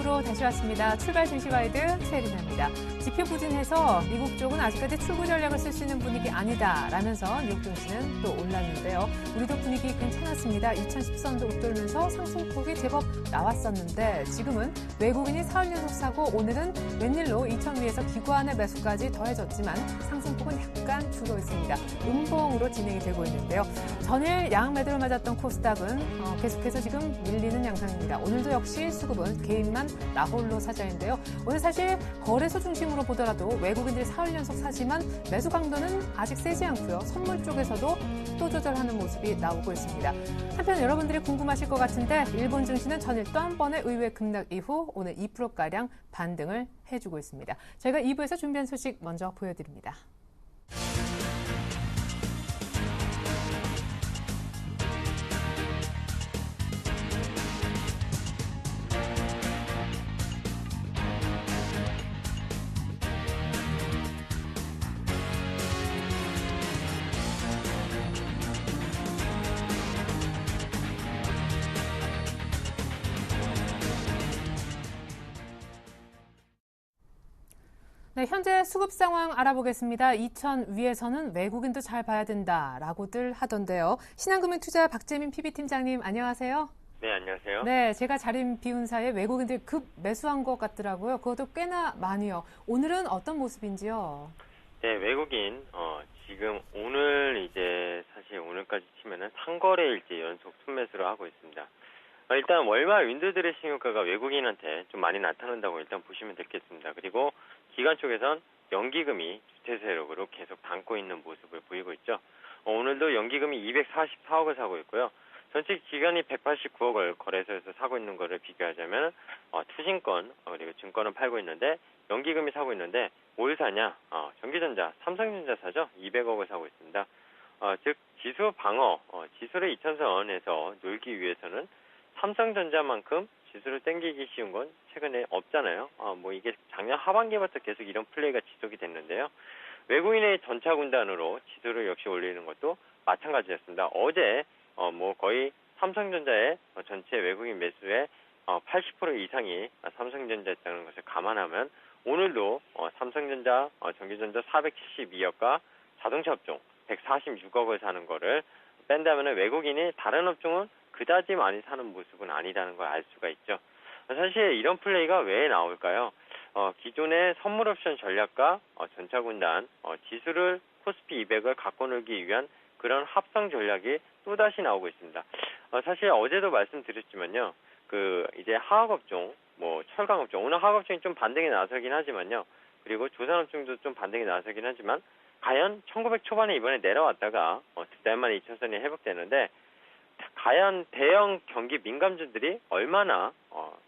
2부로 다시 왔습니다. 출발 증시 가이드 최리나입니다. 지표 부진해서 미국 쪽은 아직까지 출구 전략을 쓸 수 있는 분위기 아니다라면서 뉴욕 증시는 또 올랐는데요. 우리도 분위기 괜찮았습니다. 2010선도 웃돌면서 상승폭이 제법 나왔었는데 지금은 외국인이 사흘 연속 사고 오늘은 웬일로 2000위에서 기관의 매수까지 더해졌지만 상승폭은 약간 줄어 있습니다. 음봉으로 진행이 되고 있는데요. 전일 양 매도를 맞았던 코스닥은 계속해서 지금 밀리는 양상입니다. 오늘도 역시 수급은 개인만 나홀로 사자인데요. 오늘 사실 거래소 중심으로 보더라도 외국인들이 사흘 연속 사지만 매수 강도는 아직 세지 않고요. 선물 쪽에서도 또 조절하는 모습이 나오고 있습니다. 한편 여러분들이 궁금하실 것 같은데 일본 증시는 전일 또 한 번의 의외 급락 이후 오늘 2%가량 반등을 해주고 있습니다. 저희가 2부에서 준비한 소식 먼저 보여드립니다. 네, 현재 수급 상황 알아보겠습니다. 2000 위에서는 외국인도 잘 봐야 된다라고들 하던데요. 신한금융투자 박재민 PB팀장님 안녕하세요. 네, 안녕하세요. 네, 제가 자리 비운 사이에 외국인들 급 매수한 것 같더라고요. 그것도 꽤나 많이요. 오늘은 어떤 모습인지요? 네, 외국인 지금 오늘 이제 사실 오늘까지 치면은 3거래일째 연속 순매수를 하고 있습니다. 일단 월말 윈도 드레싱 효과가 외국인한테 좀 많이 나타난다고 일단 보시면 되겠습니다. 그리고 기관 쪽에선 연기금이 주태 세력으로 계속 담고 있는 모습을 보이고 있죠. 오늘도 연기금이 244억을 사고 있고요. 전체 기관이 189억을 거래소에서 사고 있는 거를 비교하자면 투신권 그리고 증권은 팔고 있는데 연기금이 사고 있는데 뭘 사냐? 전기전자, 삼성전자 사죠. 200억을 사고 있습니다. 즉 지수 방어, 지수를 2000선에서 놀기 위해서는 삼성전자만큼 지수를 땡기기 쉬운 건 최근에 없잖아요. 이게 작년 하반기부터 계속 이런 플레이가 지속이 됐는데요. 외국인의 전차 군단으로 지수를 역시 올리는 것도 마찬가지였습니다. 어제 거의 삼성전자의 전체 외국인 매수의 80% 이상이 삼성전자였다는 것을 감안하면 오늘도 삼성전자, 전기전자 472억과 자동차 업종 146억을 사는 거를 뺀다면 외국인이 다른 업종은 그다지 많이 사는 모습은 아니라는 걸 알 수가 있죠. 사실 이런 플레이가 왜 나올까요? 기존의 선물 옵션 전략과 전차 군단, 지수를 코스피 200을 갖고 놀기 위한 그런 합성 전략이 또다시 나오고 있습니다. 사실 어제도 말씀드렸지만요. 이제 화학업종, 철강업종, 오늘 화학업종이 좀 반등이 나서긴 하지만요. 그리고 조산업종도 좀 반등이 나서긴 하지만 과연 1900 초반에 이번에 내려왔다가 두 달 만에 2000선이 회복되는데 과연 대형 경기 민감주들이 얼마나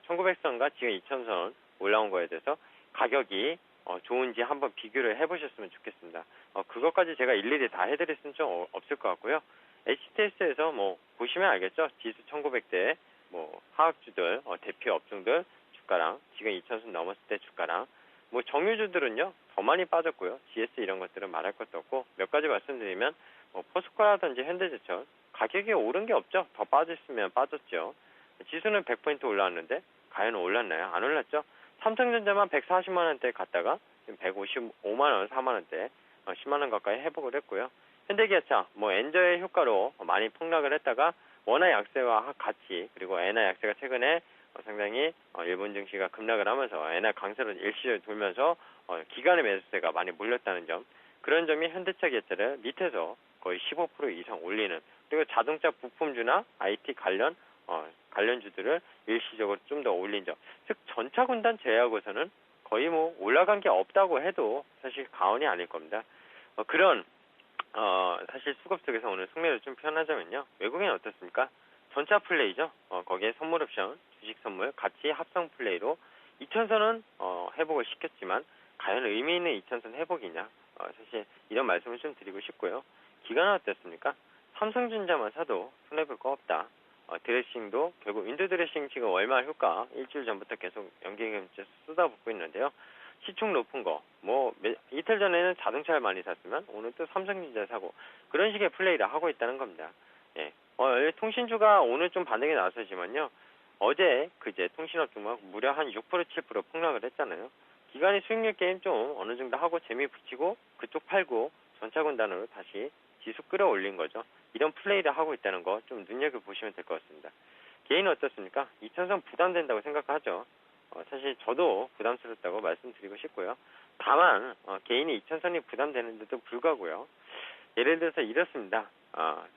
1900선과 지금 2000선 올라온 거에 대해서 가격이 좋은지 한번 비교를 해보셨으면 좋겠습니다. 그것까지 제가 일일이 다 해드릴 수는 좀 없을 것 같고요. HTS에서 보시면 알겠죠. 지수 1900대 화학주들 대표 업종들 주가랑 지금 2000선 넘었을 때 주가랑 정유주들은요 더 많이 빠졌고요. GS 이런 것들은 말할 것도 없고 몇 가지 말씀드리면 포스코라든지 현대제철 가격이 오른 게 없죠. 더 빠졌으면 빠졌죠. 지수는 100포인트 올라왔는데 과연 올랐나요? 안 올랐죠. 삼성전자만 140만 원대 갔다가 지금 155만 원, 4만 원대 10만 원 가까이 회복을 했고요. 현대기아차 엔저의 효과로 많이 폭락을 했다가 원화 약세와 같이 그리고 엔화 약세가 최근에 상당히 일본 증시가 급락을 하면서 엔화 강세로 일시적으로 돌면서 기관의 매수세가 많이 몰렸다는 점, 그런 점이 현대차 기아차를 밑에서 거의 15% 이상 올리는, 그리고 자동차 부품주나 IT 관련주들을 일시적으로 좀 더 올린 점, 즉 전차 군단 제외하고서는 거의 올라간 게 없다고 해도 사실 과언이 아닐 겁니다. 그런 사실 수급 속에서 오늘 승리를 좀 표현하자면요. 외국인은 어떻습니까? 전차 플레이죠. 거기에 선물 옵션, 주식 선물 같이 합성 플레이로 2000선은 회복을 시켰지만 과연 의미 있는 2000선 회복이냐? 사실 이런 말씀을 좀 드리고 싶고요. 기간은 어땠습니까? 삼성전자만 사도 손해볼 거 없다. 드레싱도 결국 윈도 드레싱 지금 월말 효과 일주일 전부터 계속 연기금째 쏟아붓고 있는데요. 시총 높은 거, 이틀 전에는 자동차를 많이 샀으면 오늘 또 삼성전자 사고 그런 식의 플레이를 하고 있다는 겁니다. 예. 통신주가 오늘 좀 반등이 나서지만요. 어제 그제 통신업 종목 무려 한 6% 7% 폭락을 했잖아요. 기관이 수익률 게임 좀 어느 정도 하고 재미 붙이고 그쪽 팔고 전차군단으로 다시 지수 끌어올린 거죠. 이런 플레이를 하고 있다는 거 좀 눈여겨보시면 될 것 같습니다. 개인은 어떻습니까? 2차선 부담된다고 생각하죠. 사실 저도 부담스럽다고 말씀드리고 싶고요. 다만 개인이 2차선이 부담되는데도 불구하고요. 예를 들어서 이렇습니다.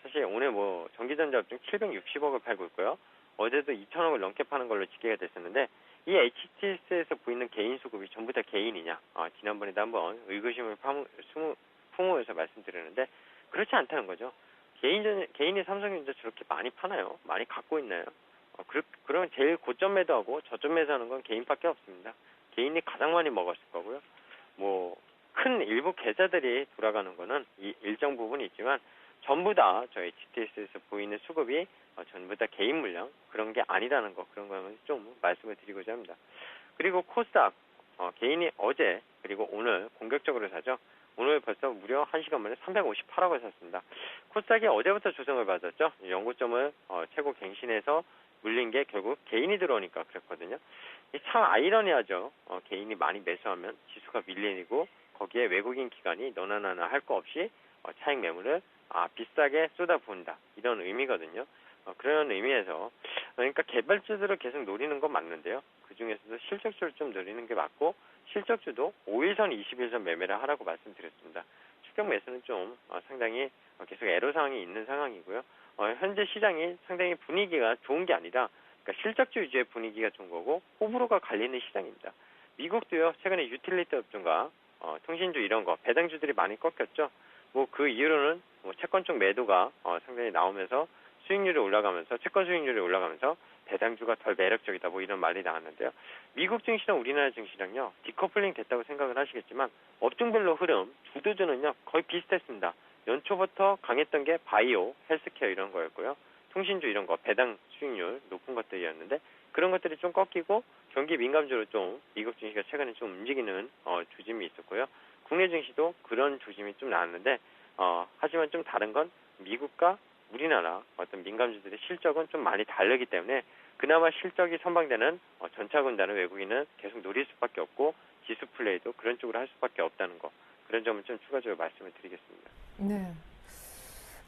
사실 오늘 뭐 전기전자업종 760억을 팔고 있고요. 어제도 2천억을 넘게 파는 걸로 집계가 됐었는데 이 HTS에서 보이는 개인 수급이 전부 다 개인이냐? 지난번에도 한번 의구심을 품으면서 말씀드렸는데 그렇지 않다는 거죠. 개인이 삼성전자 저렇게 많이 파나요? 많이 갖고 있나요? 그러면 제일 고점 매도하고 저점 매수하는 건 개인밖에 없습니다. 개인이 가장 많이 먹었을 거고요. 뭐 큰 일부 계좌들이 돌아가는 거는 이 일정 부분이 있지만 전부 다 저희 GTS에서 보이는 수급이 전부 다 개인 물량 그런 게 아니라는 거 그런 거는 좀 말씀을 드리고자 합니다. 그리고 코스닥 개인이 어제 그리고 오늘 공격적으로 사죠. 오늘 벌써 무려 1시간 만에 358억을 샀습니다. 코스닥이 어제부터 조정을 받았죠. 연고점을 최고 갱신해서 물린 게 결국 개인이 들어오니까 그랬거든요. 참 아이러니하죠. 개인이 많이 매수하면 지수가 밀리고 거기에 외국인 기관이 너나 나나 할 거 없이 차익 매물을 비싸게 쏟아부은다. 이런 의미거든요. 그런 의미에서 그러니까 개발주들을 계속 노리는 건 맞는데요. 그중에서도 실적주를 좀 노리는 게 맞고 실적주도 5일선, 20일선 매매를 하라고 말씀드렸습니다. 추격 매수는 좀 상당히 계속 애로사항이 있는 상황이고요. 현재 시장이 상당히 분위기가 좋은 게 아니라 그러니까 실적주 위주의 분위기가 좋은 거고 호불호가 갈리는 시장입니다. 미국도요. 최근에 유틸리티 업종과 통신주 이런 거 배당주들이 많이 꺾였죠. 뭐 그 이유로는 채권 쪽 매도가 상당히 나오면서 수익률이 올라가면서 채권 수익률이 올라가면서 배당주가 덜 매력적이다 뭐 이런 말이 나왔는데요. 미국 증시랑 우리나라 증시랑요 디커플링 됐다고 생각을 하시겠지만 업종별로 흐름 주도주는요 거의 비슷했습니다. 연초부터 강했던 게 바이오, 헬스케어 이런 거였고요. 통신주 이런 거 배당 수익률 높은 것들이었는데 그런 것들이 좀 꺾이고 경기 민감주로 좀 미국 증시가 최근에 좀 움직이는 조짐이 있었고요. 국내 증시도 그런 조짐이 좀 나왔는데 하지만 좀 다른 건 미국과 우리나라 어떤 민감주들의 실적은 좀 많이 다르기 때문에 그나마 실적이 선방되는 전차군단을 외국인은 계속 노릴 수밖에 없고 지수 플레이도 그런 쪽으로 할 수밖에 없다는 거 그런 점은 좀 추가적으로 말씀을 드리겠습니다. 네.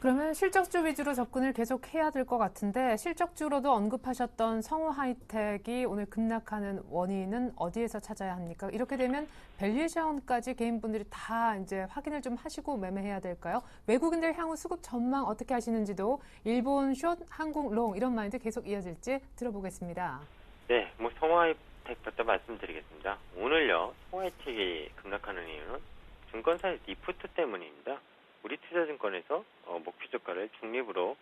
그러면 실적주 위주로 접근을 계속 해야 될 것 같은데 실적주로도 언급하셨던 성우 하이텍이 오늘 급락하는 원인은 어디에서 찾아야 합니까? 이렇게 되면 밸류에이션까지 개인분들이 다 이제 확인을 좀 하시고 매매해야 될까요? 외국인들 향후 수급 전망 어떻게 하시는지도 일본 숏, 한국 롱 이런 마인드 계속 이어질지 들어보겠습니다. 네, 뭐 성우 하이텍부터 말씀드리겠습니다. 오늘요 성우 하이텍이 급락하는 이유는 증권사의 리프트 때문입니다. 우리 투자증권에서 목표 주가를 중립으로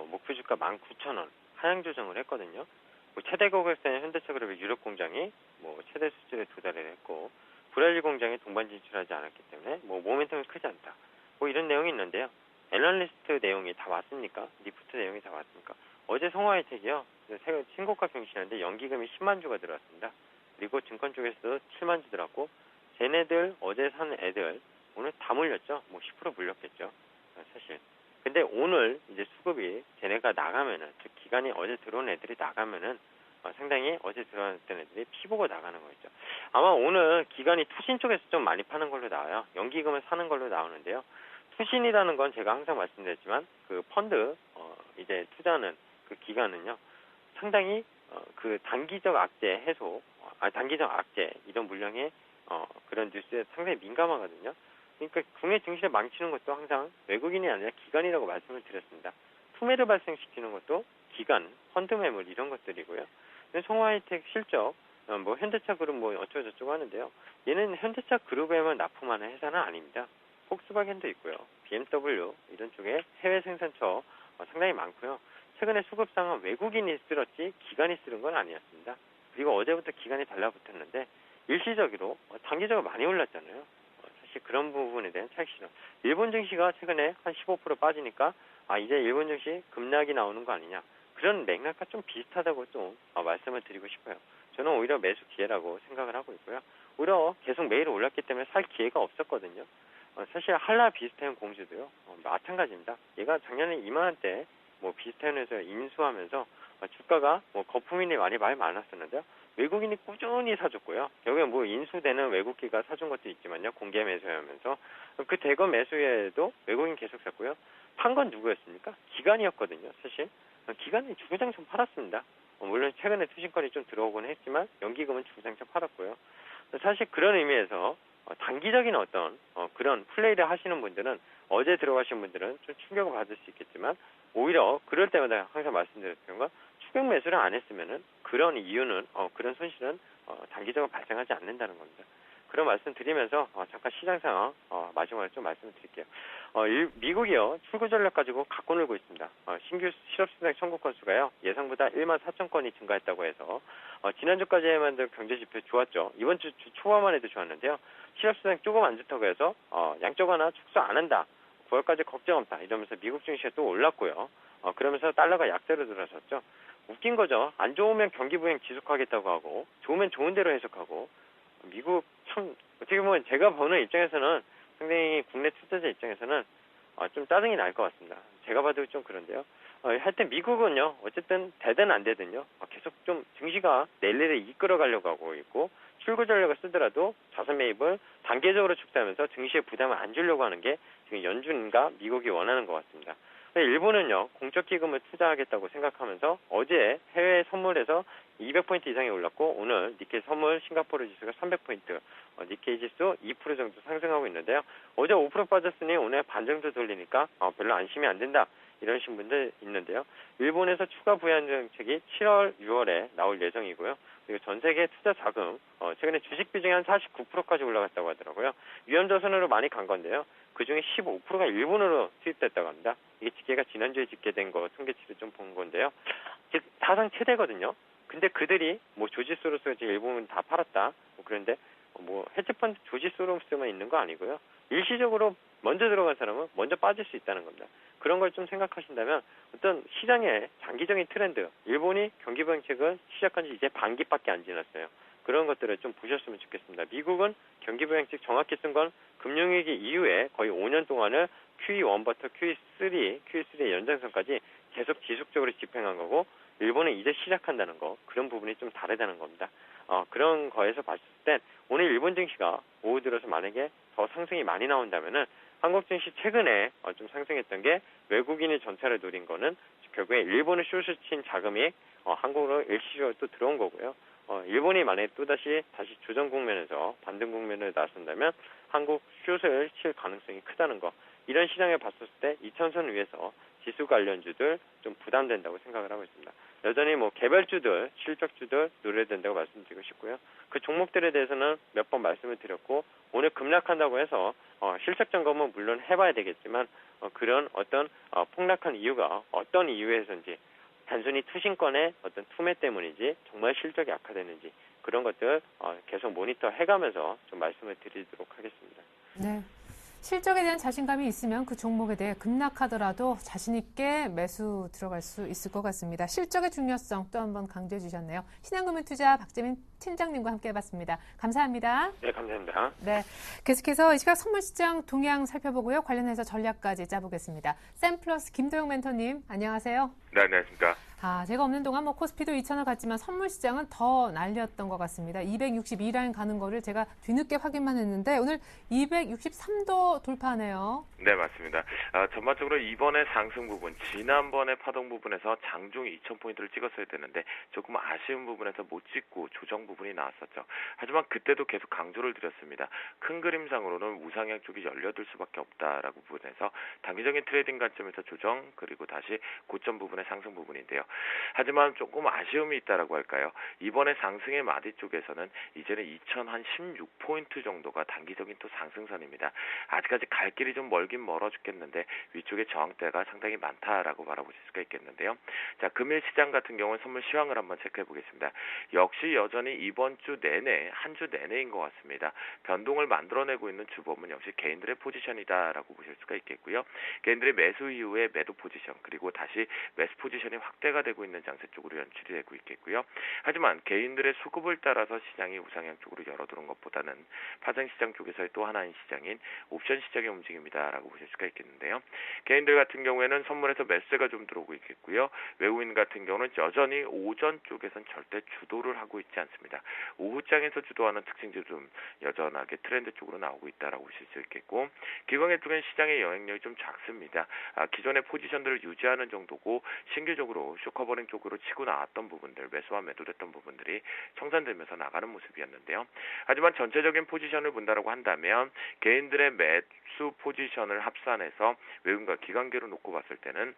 목표 주가 19,000원 하향 조정을 했거든요. 뭐 최대 고객사인 현대차그룹의 유럽 공장이 뭐 최대 수준에 도달을 했고 브라질 공장에 동반 진출하지 않았기 때문에 뭐 모멘텀이 크지 않다. 뭐 이런 내용이 있는데요. 애널리스트 내용이 다 왔습니까? 리프트 내용이 다 왔습니까? 어제 성화이텍이요. 신고가 경신하는데 연기금이 10만 주가 들어왔습니다. 그리고 증권 쪽에서도 7만 주 들어왔고 쟤네들 어제 산 애들 오늘 다 물렸죠. 뭐 10% 물렸겠죠. 사실. 근데 오늘 이제 수급이 쟤네가 나가면은 즉 기간이 어제 들어온 애들이 나가면은 상당히 어제 들어왔던 애들이 피보고 나가는 거겠죠. 아마 오늘 기간이 투신 쪽에서 좀 많이 파는 걸로 나와요. 연기금을 사는 걸로 나오는데요. 투신이라는 건 제가 항상 말씀드렸지만 그 펀드 이제 투자하는 그 기간은요. 상당히 그 단기적 악재 해소, 단기적 악재 이런 물량의 그런 뉴스에 상당히 민감하거든요. 그러니까 국내 증시를 망치는 것도 항상 외국인이 아니라 기관이라고 말씀을 드렸습니다. 투매를 발생시키는 것도 기관, 펀드 매물 이런 것들이고요. 성화이텍 실적, 뭐 현대차 그룹 뭐 어쩌고저쩌고 하는데요. 얘는 현대차 그룹에만 납품하는 회사는 아닙니다. 폭스바겐도 있고요. BMW 이런 쪽에 해외 생산처 상당히 많고요. 최근에 수급상은 외국인이 쓸었지 기관이 쓰는 건 아니었습니다. 그리고 어제부터 기관이 달라붙었는데 일시적으로 단기적으로 많이 올랐잖아요. 사실 그런 부분에 대한 차익 실현. 일본 증시가 최근에 한 15% 빠지니까 이제 일본 증시 급락이 나오는 거 아니냐. 그런 맥락과 좀 비슷하다고 좀 말씀을 드리고 싶어요. 저는 오히려 매수 기회라고 생각을 하고 있고요. 오히려 계속 매일 올랐기 때문에 살 기회가 없었거든요. 사실 한라 비슷한 공주도요. 마찬가지입니다. 얘가 작년에 2만 원대 뭐 비슷한 회사 인수하면서 주가가 뭐 거품이 많이 많았었는데요. 외국인이 꾸준히 사줬고요. 여기 뭐 인수되는 외국기가 사준 것도 있지만요. 공개 매수하면서 그 대거 매수에도 외국인 계속 샀고요. 판 건 누구였습니까? 기관이었거든요. 사실 기관이 주구장창 팔았습니다. 물론 최근에 투신권이 좀 들어오곤 했지만 연기금은 주구장창 팔았고요. 사실 그런 의미에서 단기적인 어떤 그런 플레이를 하시는 분들은 어제 들어가신 분들은 좀 충격을 받을 수 있겠지만 오히려 그럴 때마다 항상 말씀드렸던 건 추격 매수를 안 했으면은 그런 이유는 그런 손실은 단기적으로 발생하지 않는다는 겁니다. 그런 말씀 드리면서 잠깐 시장 상황 마지막으로 좀 말씀을 드릴게요. 미국이요 출구 전략 가지고 갖고 놀고 있습니다. 신규 실업수당 청구 건수가요 예상보다 1만 4천 건이 증가했다고 해서 지난주까지만 해도 경제 지표 좋았죠. 이번 주 초반만 해도 좋았는데요. 실업수당 조금 안 좋다고 해서 양적완화 축소 안 한다. 9월까지 걱정 없다. 이러면서 미국 증시가 또 올랐고요. 그러면서 달러가 약세로 들어섰죠. 웃긴 거죠. 안 좋으면 경기 부양 지속하겠다고 하고 좋으면 좋은 대로 해석하고 미국 참 어떻게 보면 제가 보는 입장에서는 상당히 국내 투자자 입장에서는 좀 짜증이 날 것 같습니다. 제가 봐도 좀 그런데요. 하여튼 미국은요. 어쨌든 되든 안 되든요. 계속 좀 증시가 랠리를 이끌어 가려고 하고 있고 출구 전략을 쓰더라도 자산 매입을 단계적으로 축소하면서 증시에 부담을 안 주려고 하는 게 지금 연준과 미국이 원하는 것 같습니다. 일본은요, 공적 기금을 투자하겠다고 생각하면서 어제 해외 선물에서 200포인트 이상이 올랐고 오늘 니케이 선물 싱가포르 지수가 300포인트, 니케이 지수 2% 정도 상승하고 있는데요. 어제 5% 빠졌으니 오늘 반 정도 돌리니까 별로 안심이 안 된다. 이러신 분들 있는데요. 일본에서 추가 부양 정책이 7월, 6월에 나올 예정이고요. 그리고 전 세계 투자 자금, 최근에 주식 비중이 한 49%까지 올라갔다고 하더라고요. 위험자산으로 많이 간 건데요. 그 중에 15%가 일본으로 투입됐다고 합니다. 이게 집계가 지난주에 집계된 거 통계치를 좀 본 건데요. 즉 사상 최대거든요. 근데 그들이 뭐 조지소로서 이제 일본은 다 팔았다. 그런데 뭐 헤지펀드 조지소로서만 있는 거 아니고요. 일시적으로 먼저 들어간 사람은 먼저 빠질 수 있다는 겁니다. 그런 걸 좀 생각하신다면 어떤 시장의 장기적인 트렌드, 일본이 경기 부양책을 시작한 지 이제 반기밖에 안 지났어요. 그런 것들을 좀 보셨으면 좋겠습니다. 미국은 경기 부양책 정확히 쓴 건 금융위기 이후에 거의 5년 동안을 QE1부터 QE3의 연장선까지 계속 지속적으로 집행한 거고 일본은 이제 시작한다는 거 그런 부분이 좀 다르다는 겁니다. 그런 거에서 봤을 땐 오늘 일본 증시가 오후 들어서 만약에 더 상승이 많이 나온다면은 한국 증시 최근에 좀 상승했던 게 외국인이 전차를 노린 거는 결국에 일본을 숏을 친 자금이 한국으로 일시적으로 또 들어온 거고요. 일본이 만약에 또다시 조정 국면에서 반등 국면을 나선다면 한국 숏을 칠 가능성이 크다는 거. 이런 시장을 봤을 때 2000선 위에서 지수 관련주들 좀 부담된다고 생각을 하고 있습니다. 여전히 뭐 개별주들, 실적주들 노려야 된다고 말씀드리고 싶고요. 그 종목들에 대해서는 몇 번 말씀을 드렸고 오늘 급락한다고 해서 실적 점검은 물론 해봐야 되겠지만 그런 어떤 폭락한 이유가 어떤 이유에서인지 단순히 투신권의 어떤 투매 때문인지 정말 실적이 악화되는지 그런 것들 계속 모니터 해가면서 좀 말씀을 드리도록 하겠습니다. 네. 실적에 대한 자신감이 있으면 그 종목에 대해 급락하더라도 자신 있게 매수 들어갈 수 있을 것 같습니다. 실적의 중요성 또 한번 강조해 주셨네요. 신한금융투자 박재민 팀장님과 함께 해봤습니다. 감사합니다. 네, 감사합니다. 네, 계속해서 이 시각 선물시장 동향 살펴보고요. 관련해서 전략까지 짜보겠습니다. 샘플러스 김도영 멘토님, 안녕하세요. 네, 안녕하십니까. 제가 없는 동안 코스피도 2,000을 갔지만 선물시장은 더 날렸던 것 같습니다. 262라인 가는 거를 제가 뒤늦게 확인만 했는데 오늘 263도 돌파하네요. 네, 맞습니다. 전반적으로 이번에 상승 부분, 지난번에 파동 부분에서 장중 2,000포인트를 찍었어야 되는데 조금 아쉬운 부분에서 못 찍고 조정 부분이 나왔었죠. 하지만 그때도 계속 강조를 드렸습니다. 큰 그림상으로는 우상향 쪽이 열려들 수밖에 없다라고 부분에서 단기적인 트레이딩 관점에서 조정 그리고 다시 고점 부분의 상승 부분인데요. 하지만 조금 아쉬움이 있다라고 할까요? 이번에 상승의 마디 쪽에서는 이제는 2,016포인트 정도가 단기적인 또 상승선입니다. 아직까지 갈 길이 좀 멀긴 멀어 죽겠는데 위쪽에 저항대가 상당히 많다라고 바라보실 수가 있겠는데요. 자, 금일 시장 같은 경우는 선물 시황을 한번 체크해 보겠습니다. 역시 여전히 이번 주 내내 한 주 내내인 것 같습니다. 변동을 만들어내고 있는 주범은 역시 개인들의 포지션이다라고 보실 수가 있겠고요. 개인들의 매수 이후에 매도 포지션 그리고 다시 매수 포지션이 확대가 되고 있는 장세 쪽으로 연출이 되고 있겠고요. 하지만 개인들의 수급을 따라서 시장이 우상향 쪽으로 열어두는 것보다는 파생시장 쪽에서의 또 하나인 시장인 옵션 시장의 움직임이다라고 보실 수가 있겠는데요. 개인들 같은 경우에는 선물에서 매수세가 좀 들어오고 있겠고요. 외국인 같은 경우는 여전히 오전 쪽에선 절대 주도를 하고 있지 않습니다. 오후장에서 주도하는 특징도 좀 여전하게 트렌드 쪽으로 나오고 있다라고 보실 수 있겠고, 기관의 쪽엔 시장의 영향력이 좀 작습니다. 기존의 포지션들을 유지하는 정도고 신규적으로 쇼커버링 쪽으로 치고 나왔던 부분들, 매수와 매도됐던 부분들이 청산되면서 나가는 모습이었는데요. 하지만 전체적인 포지션을 본다라고 한다면 개인들의 매수 포지션을 합산해서 외국인과 기관계로 놓고 봤을 때는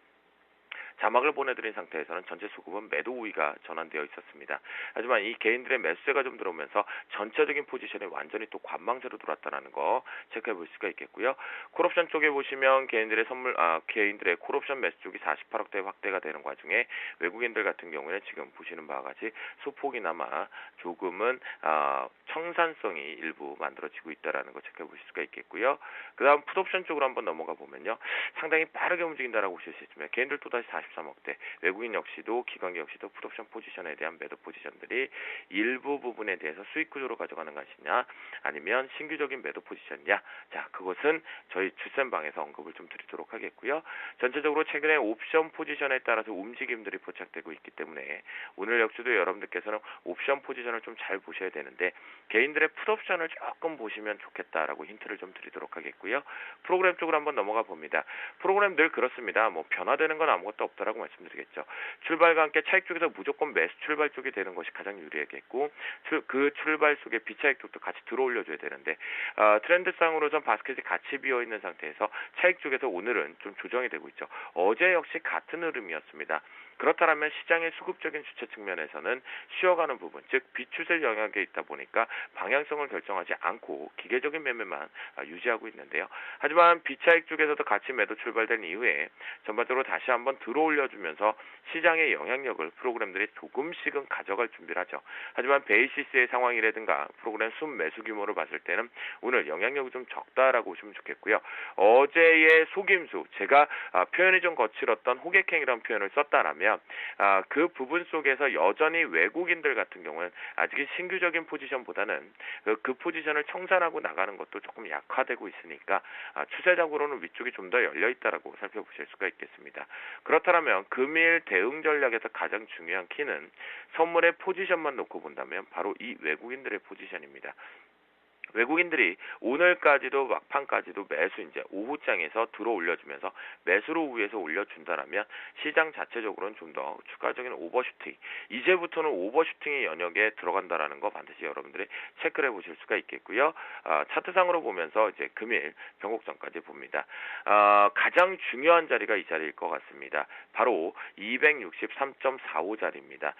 자막을 보내드린 상태에서는 전체 수급은 매도 우위가 전환되어 있었습니다. 하지만 이 개인들의 매수세가 좀 들어오면서 전체적인 포지션이 완전히 또 관망세로 돌았다는 거 체크해 볼 수가 있겠고요. 콜옵션 쪽에 보시면 개인들의 콜옵션 매수 쪽이 48억대 확대가 되는 과정에 외국인들 같은 경우에는 지금 보시는 바와 같이 소폭이나마 조금은 청산성이 일부 만들어지고 있다는 거 체크해 보실 수가 있겠고요. 그 다음 풋옵션 쪽으로 한번 넘어가 보면요. 상당히 빠르게 움직인다라고 보실 수 있습니다. 개인들 또다시 43억대, 외국인 역시도 기관계 역시도 풋옵션 포지션에 대한 매도 포지션들이 일부 부분에 대해서 수익 구조로 가져가는 것이냐 아니면 신규적인 매도 포지션이냐, 자 그것은 저희 주센방에서 언급을 좀 드리도록 하겠고요. 전체적으로 최근에 옵션 포지션에 따라서 움직임들이 포착되고 있기 때문에 오늘 역시도 여러분들께서는 옵션 포지션을 좀 잘 보셔야 되는데 개인들의 풋옵션을 조금 보시면 좋겠다라고 힌트를 좀 드리도록 하겠고요. 프로그램 쪽으로 한번 넘어가 봅니다. 프로그램 늘 그렇습니다. 뭐 변화되는 건 아무것도 없다라고 말씀드리겠죠. 출발과 함께 차익 쪽에서 무조건 매수 출발 쪽이 되는 것이 가장 유리하겠고, 그 출발 속에 비차익 쪽도 같이 들어올려줘야 되는데 트렌드상으로선 바스켓이 같이 비어있는 상태에서 차익 쪽에서 오늘은 좀 조정이 되고 있죠. 어제 역시 같은 흐름이었습니다. 그렇다면 시장의 수급적인 주체 측면에서는 쉬어가는 부분, 즉 비추세 영역에 있다 보니까 방향성을 결정하지 않고 기계적인 매매만 유지하고 있는데요. 하지만 비차익 쪽에서도 같이 매도 출발된 이후에 전반적으로 다시 한번 들어올려주면서 시장의 영향력을 프로그램들이 조금씩은 가져갈 준비를 하죠. 하지만 베이시스의 상황이라든가 프로그램 순매수 규모를 봤을 때는 오늘 영향력이 좀 적다라고 보시면 좋겠고요. 어제의 속임수, 제가 표현이 좀 거칠었던 호객행이라는 표현을 썼다라면 그 부분 속에서 여전히 외국인들 같은 경우는 아직 신규적인 포지션보다는 그 포지션을 청산하고 나가는 것도 조금 약화되고 있으니까 추세적으로는 위쪽이 좀 더 열려있다라고 살펴보실 수가 있겠습니다. 그렇다면 금일 대응 전략에서 가장 중요한 키는 선물의 포지션만 놓고 본다면 바로 이 외국인들의 포지션입니다. 외국인들이 오늘까지도 막판까지도 매수 이제 오후장에서 들어 올려주면서 매수로 위에서 올려준다라면 시장 자체적으로는 좀 더 추가적인 오버슈팅, 이제부터는 오버슈팅의 영역에 들어간다라는 거 반드시 여러분들이 체크를 해보실 수가 있겠고요. 차트상으로 보면서 이제 금일 변곡점까지 봅니다. 가장 중요한 자리가 이 자리일 것 같습니다. 바로 263.45 자리입니다.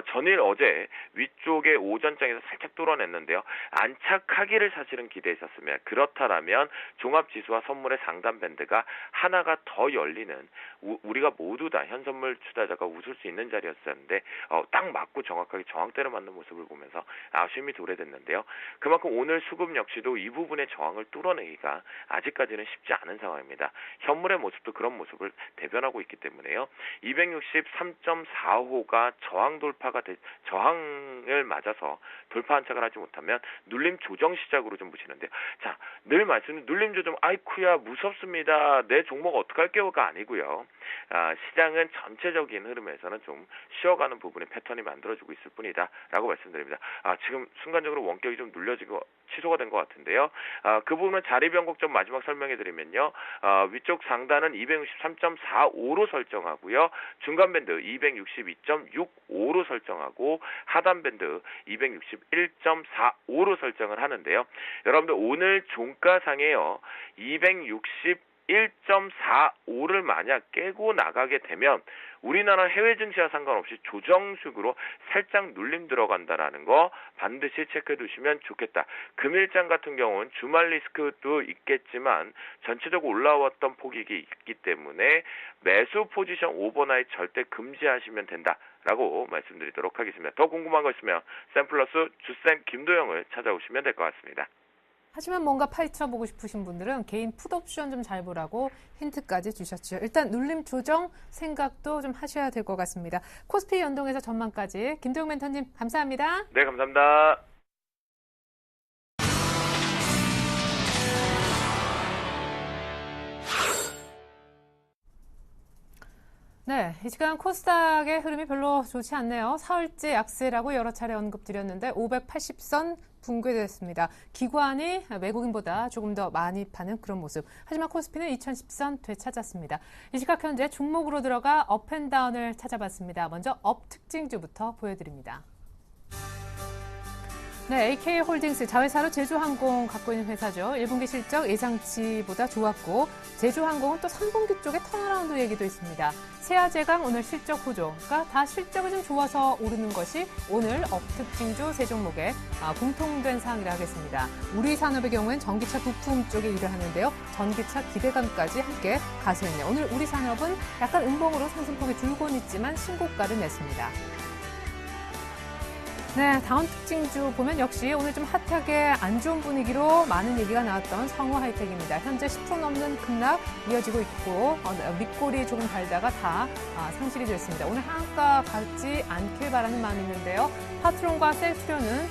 전일 어제 위쪽에 오전장에서 살짝 뚫어냈는데요. 안착하기를 사실은 기대했었으면, 그렇다면 종합지수와 선물의 상단 밴드가 하나가 더 열리는, 우리가 모두 다 현선물 투자자가 웃을 수 있는 자리였었는데 딱 맞고 정확하게 저항대를 맞는 모습을 보면서 아쉬움이 도래됐는데요. 그만큼 오늘 수급 역시도 이 부분의 저항을 뚫어내기가 아직까지는 쉽지 않은 상황입니다. 현물의 모습도 그런 모습을 대변하고 있기 때문에요. 263.45가 저항을 맞아서 돌파 한착을 하지 못하면 눌림 조정 시작으로 좀 보시는데요. 자, 늘 말씀드린 눌림 조정, 아이쿠야 무섭습니다. 내 종목 어떡할게요가 아니고요. 시장은 전체적인 흐름에서는 좀 쉬어가는 부분의 패턴이 만들어지고 있을 뿐이다 라고 말씀드립니다. 지금 순간적으로 원격이 좀 눌려지고 취소가 된 것 같은데요. 그 부분은 자리 변곡점 마지막 설명해 드리면요. 위쪽 상단은 263.45로 설정하고요. 중간 밴드 262.65로 설정하고 하단 밴드 261.45로 설정을 하는데요. 여러분들 오늘 종가상에요. 1.45를 만약 깨고 나가게 되면 우리나라 해외 증시와 상관없이 조정식으로 살짝 눌림 들어간다라는 거 반드시 체크해 두시면 좋겠다. 금일장 같은 경우는 주말 리스크도 있겠지만 전체적으로 올라왔던 폭이 있기 때문에 매수 포지션 오버나잇 절대 금지하시면 된다 라고 말씀드리도록 하겠습니다. 더 궁금한 거 있으면 샘플러스 주쌤 김도영을 찾아오시면 될 것 같습니다. 하지만 뭔가 파헤쳐보고 싶으신 분들은 개인 풋옵션 좀 잘 보라고 힌트까지 주셨죠. 일단 눌림 조정 생각도 좀 하셔야 될 것 같습니다. 코스피 연동해서 전망까지 김도영 멘토님 감사합니다. 네, 감사합니다. 네, 이 시간 코스닥의 흐름이 별로 좋지 않네요. 사흘째 약세라고 여러 차례 언급드렸는데 580선 붕괴됐습니다. 기관이 외국인보다 조금 더 많이 파는 그런 모습. 하지만 코스피는 2010선 되찾았습니다. 이 시각 현재 종목으로 들어가 업앤다운을 찾아봤습니다. 먼저 업 특징주부터 보여드립니다. 네, AK홀딩스 자회사로 제주항공 갖고 있는 회사죠. 1분기 실적 예상치보다 좋았고 제주항공은 또 3분기 쪽에 턴어라운드 얘기도 있습니다. 세아제강 오늘 실적 호조, 그러니까 다 실적이 좀 좋아서 오르는 것이 오늘 업특징주 세 종목의 공통된 사항이라 하겠습니다. 우리 산업의 경우엔 전기차 부품 쪽에 일을 하는데요. 전기차 기대감까지 함께 가세했네요. 오늘 우리 산업은 약간 음봉으로 상승폭이 줄곤 있지만 신고가를 냈습니다. 네, 다음 특징주 보면 역시 오늘 좀 핫하게 안 좋은 분위기로 많은 얘기가 나왔던 성우 하이텍입니다. 현재 10% 넘는 급락 이어지고 있고 윗골이 조금 달다가 다 상실이 됐습니다. 오늘 하한가 가지 않길 바라는 마음이 있는데요. 파트론과 셀트리온은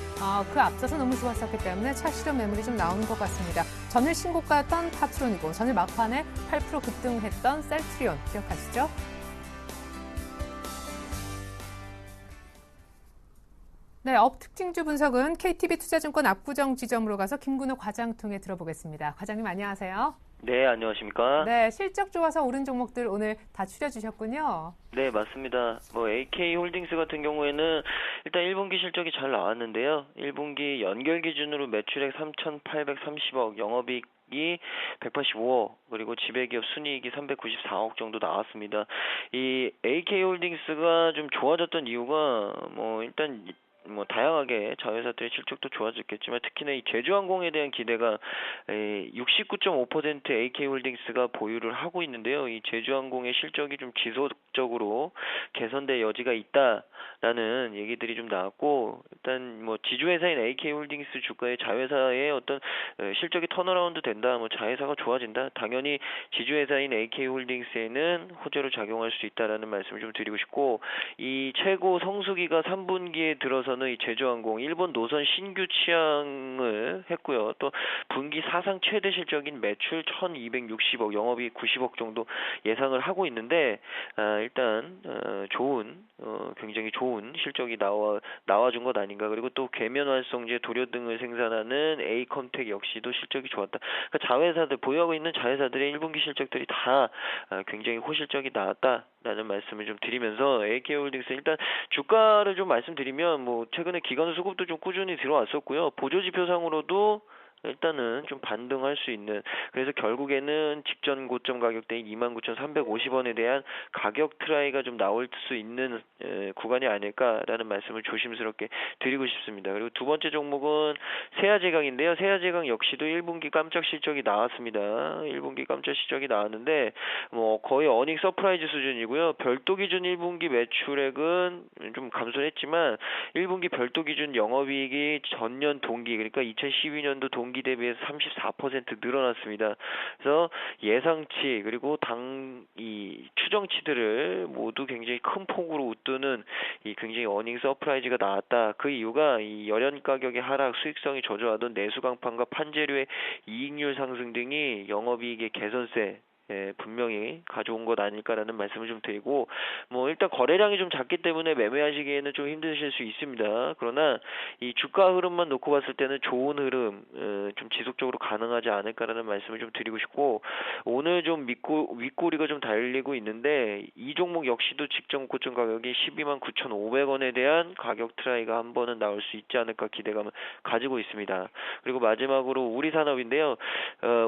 그 앞서서 너무 좋았었기 때문에 차실현 매물이 좀 나오는 것 같습니다. 전일 신고가였던 파트론이고 전일 막판에 8% 급등했던 셀트리온 기억하시죠? 네, 업 특징주 분석은 KTB 투자증권 압구정 지점으로 가서 김근호 과장 통해 들어보겠습니다. 과장님 안녕하세요. 네, 안녕하십니까? 네, 실적 좋아서 오른 종목들 오늘 다 추려주셨군요. 네, 맞습니다. AK홀딩스 같은 경우에는 일단 1분기 실적이 잘 나왔는데요. 1분기 연결 기준으로 매출액 3,830억, 영업이익이 185억, 그리고 지배기업 순이익이 394억 정도 나왔습니다. 이 AK홀딩스가 좀 좋아졌던 이유가 일단 다양하게 자회사들의 실적도 좋아졌겠지만 특히나 이 제주항공에 대한 기대가 69.5% AK홀딩스가 보유를 하고 있는데요. 이 제주항공의 실적이 좀 지속적으로 개선될 여지가 있다라는 얘기들이 좀 나왔고 일단 지주회사인 AK홀딩스 주가의 자회사의 어떤 실적이 턴어라운드 된다, 자회사가 좋아진다. 당연히 지주회사인 AK홀딩스에는 호재로 작용할 수 있다라는 말씀을 좀 드리고 싶고 이 최고 성수기가 3분기에 들어서 이 제주항공 일본 노선 신규 취항을 했고요. 또 분기 사상 최대 실적인 매출 1,260억, 영업이익 90억 정도 예상을 하고 있는데 일단 굉장히 좋은 실적이 나와준 것 아닌가. 그리고 또 계면 활성제 도료 등을 생산하는 A컴텍 역시도 실적이 좋았다. 그러니까 자회사들 보유하고 있는 자회사들의 1분기 실적들이 다 굉장히 호실적이 나왔다라는 말씀을 좀 드리면서 AK홀딩스 일단 주가를 좀 말씀드리면 최근에 기관 수급도 좀 꾸준히 들어왔었고요. 보조지표상으로도 일단은 좀 반등할 수 있는, 그래서 결국에는 직전 고점 가격대인 29,350원에 대한 가격 트라이가 좀 나올 수 있는 구간이 아닐까라는 말씀을 조심스럽게 드리고 싶습니다. 그리고 두 번째 종목은 세아제강인데요. 세아제강 역시도 1분기 깜짝 실적이 나왔습니다. 1분기 깜짝 실적이 나왔는데 거의 어닝 서프라이즈 수준이고요. 별도 기준 1분기 매출액은 좀 감소했지만 1분기 별도 기준 영업이익이 전년 동기, 그러니까 2012년도 동기 대비해서 34% 늘어났습니다. 그래서 예상치 그리고 이 추정치들을 모두 굉장히 큰 폭으로 웃도는 이 굉장히 어닝 서프라이즈가 나왔다. 그 이유가 이 열연 가격의 하락, 수익성이 저조하던 내수 강판과 판재료의 이익률 상승 등이 영업이익의 개선세 분명히 가져온 것 아닐까라는 말씀을 좀 드리고 일단 거래량이 좀 작기 때문에 매매하시기에는 좀 힘드실 수 있습니다. 그러나 이 주가 흐름만 놓고 봤을 때는 좋은 흐름 좀 지속적으로 가능하지 않을까라는 말씀을 좀 드리고 싶고 오늘 좀 윗꼬리가 좀 달리고 있는데 이 종목 역시도 직전 고점 가격이 129,500원에 대한 가격 트라이가 한 번은 나올 수 있지 않을까 기대감을 가지고 있습니다. 그리고 마지막으로 우리산업인데요.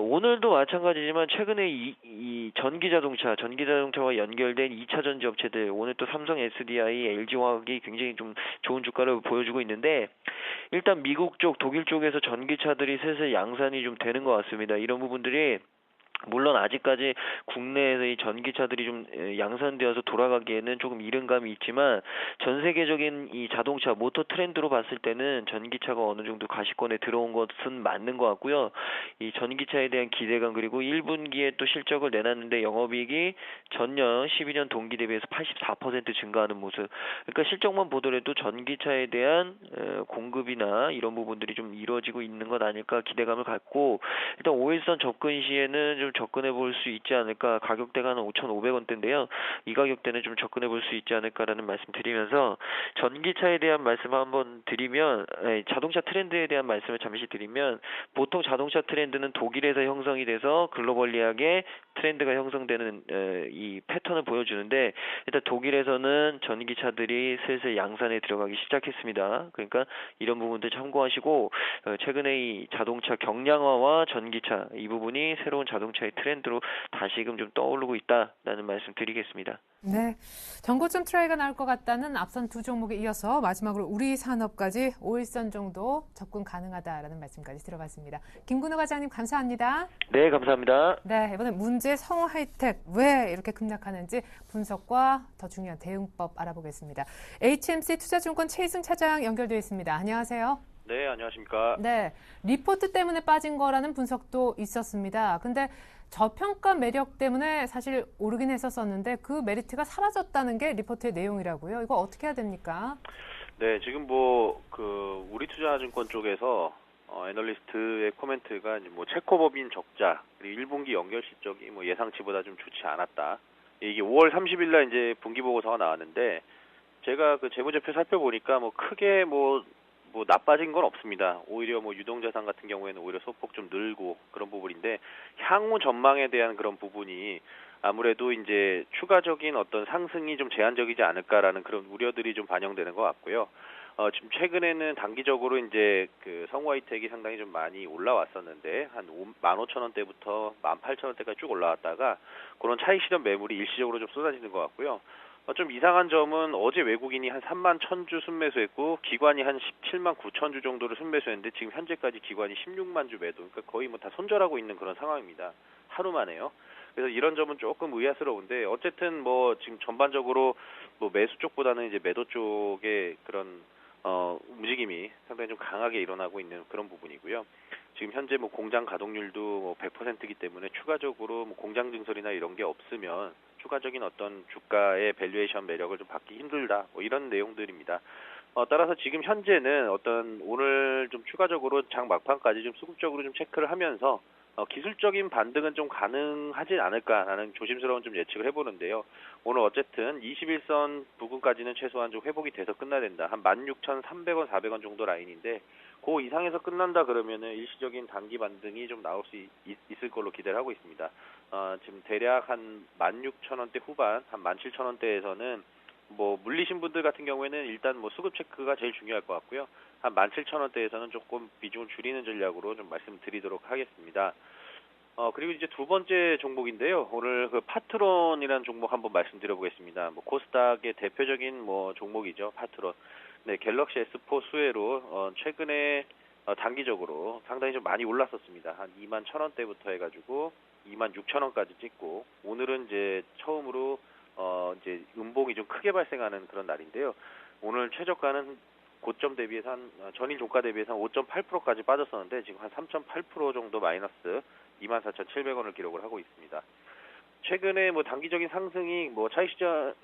오늘도 마찬가지지만 최근에 이 전기자동차와 연결된 2차 전지 업체들 오늘 또 삼성 SDI, LG화학이 굉장히 좀 좋은 주가를 보여주고 있는데 일단 미국 쪽, 독일 쪽에서 전기차들이 슬슬 양산이 좀 되는 것 같습니다. 이런 부분들이 물론 아직까지 국내에서 이 전기차들이 좀 양산되어서 돌아가기에는 조금 이른 감이 있지만 전 세계적인 이 자동차 모터 트렌드로 봤을 때는 전기차가 어느 정도 가시권에 들어온 것은 맞는 것 같고요. 이 전기차에 대한 기대감 그리고 1분기에 또 실적을 내놨는데 영업이익이 전년 12년 동기 대비해서 84% 증가하는 모습. 그러니까 실적만 보더라도 전기차에 대한 공급이나 이런 부분들이 좀 이루어지고 있는 것 아닐까 기대감을 갖고 일단 5일선 접근 시에는 좀 접근해 볼 수 있지 않을까. 가격대가 한 5,500원대인데요. 이 가격대는 좀 접근해 볼 수 있지 않을까라는 말씀 드리면서 전기차에 대한 말씀 한번 드리면 자동차 트렌드에 대한 말씀을 잠시 드리면 보통 자동차 트렌드는 독일에서 형성이 돼서 글로벌리하게 트렌드가 형성되는 이 패턴을 보여주는데 일단 독일에서는 전기차들이 슬슬 양산에 들어가기 시작했습니다. 그러니까 이런 부분들 참고하시고 최근에 이 자동차 경량화와 전기차 이 부분이 새로운 자동차의 트렌드로 다시금 좀 떠오르고 있다라는 말씀 드리겠습니다. 네, 전고점 트라이가 나올 것 같다는 앞선 두 종목에 이어서 마지막으로 우리 산업까지 5일선 정도 접근 가능하다라는 말씀까지 들어봤습니다. 김근호 과장님 감사합니다. 네, 감사합니다. 네, 이번엔 문제 성하이텍 왜 이렇게 급락하는지 분석과 더 중요한 대응법 알아보겠습니다. HMC 투자증권 최희승 차장 연결되어 있습니다. 안녕하세요. 네, 안녕하십니까. 네, 리포트 때문에 빠진 거라는 분석도 있었습니다. 근데 저평가 매력 때문에 사실 오르긴 했었었는데 그 메리트가 사라졌다는 게 리포트의 내용이라고요. 이거 어떻게 해야 됩니까? 네, 지금 우리투자증권 쪽에서 애널리스트의 코멘트가 체코법인 적자 그리고 1분기 연결 실적이 예상치보다 좀 좋지 않았다. 이게 5월 30일 날 이제 분기 보고서가 나왔는데 제가 그 재무제표 살펴보니까 크게 나빠진 건 없습니다. 오히려 유동자산 같은 경우에는 오히려 소폭 좀 늘고 그런 부분인데 향후 전망에 대한 그런 부분이 아무래도 이제 추가적인 어떤 상승이 좀 제한적이지 않을까라는 그런 우려들이 좀 반영되는 것 같고요. 지금 최근에는 단기적으로 이제 그 성우하이텍이 상당히 좀 많이 올라왔었는데 한 15,000원대부터 18,000원대까지 쭉 올라왔다가 그런 차익 실현 매물이 일시적으로 좀 쏟아지는 것 같고요. 좀 이상한 점은 어제 외국인이 한 3만 1,000주 순매수했고 기관이 한 17만 9천 주 정도를 순매수했는데 지금 현재까지 기관이 16만 주 매도, 그러니까 거의 다 손절하고 있는 그런 상황입니다. 하루 만에요. 그래서 이런 점은 조금 의아스러운데 어쨌든 지금 전반적으로 매수 쪽보다는 이제 매도 쪽의 그런 움직임이 상당히 좀 강하게 일어나고 있는 그런 부분이고요. 지금 현재 공장 가동률도 100%이기 때문에 추가적으로 공장 증설이나 이런 게 없으면 추가적인 어떤 주가의 밸류에이션 매력을 좀 받기 힘들다. 이런 내용들입니다. 따라서 지금 현재는 오늘 좀 추가적으로 장 막판까지 좀 수급적으로 좀 체크를 하면서 기술적인 반등은 좀 가능하지 않을까라는 조심스러운 좀 예측을 해보는데요. 오늘 어쨌든 21선 부근까지는 최소한 좀 회복이 돼서 끝나야 된다. 한 16,300원, 400원 정도 라인인데 그 이상에서 끝난다 그러면은 일시적인 단기 반등이 좀 나올 수 있을 걸로 기대를 하고 있습니다. 지금 대략 한 16,000원대 후반, 한 17,000원대에서는 물리신 분들 같은 경우에는 일단 수급 체크가 제일 중요할 것 같고요. 한 17,000원대에서는 조금 비중을 줄이는 전략으로 좀 말씀드리도록 하겠습니다. 그리고 이제 두 번째 종목인데요. 오늘 그 파트론이라는 종목 한번 말씀드려보겠습니다. 코스닥의 대표적인 종목이죠. 파트론. 네, 갤럭시 S4 수혜로 최근에 단기적으로 상당히 좀 많이 올랐었습니다. 한 2만 1,000원대부터 해가지고 2만 6천원까지 찍고 오늘은 이제 처음으로 이제 음봉이 좀 크게 발생하는 그런 날인데요. 오늘 최저가는 고점 대비해서 전일 종가 대비해서 한 5.8%까지 빠졌었는데 지금 한 3.8% 정도 마이너스 24,700원을 기록을 하고 있습니다. 최근에 단기적인 상승이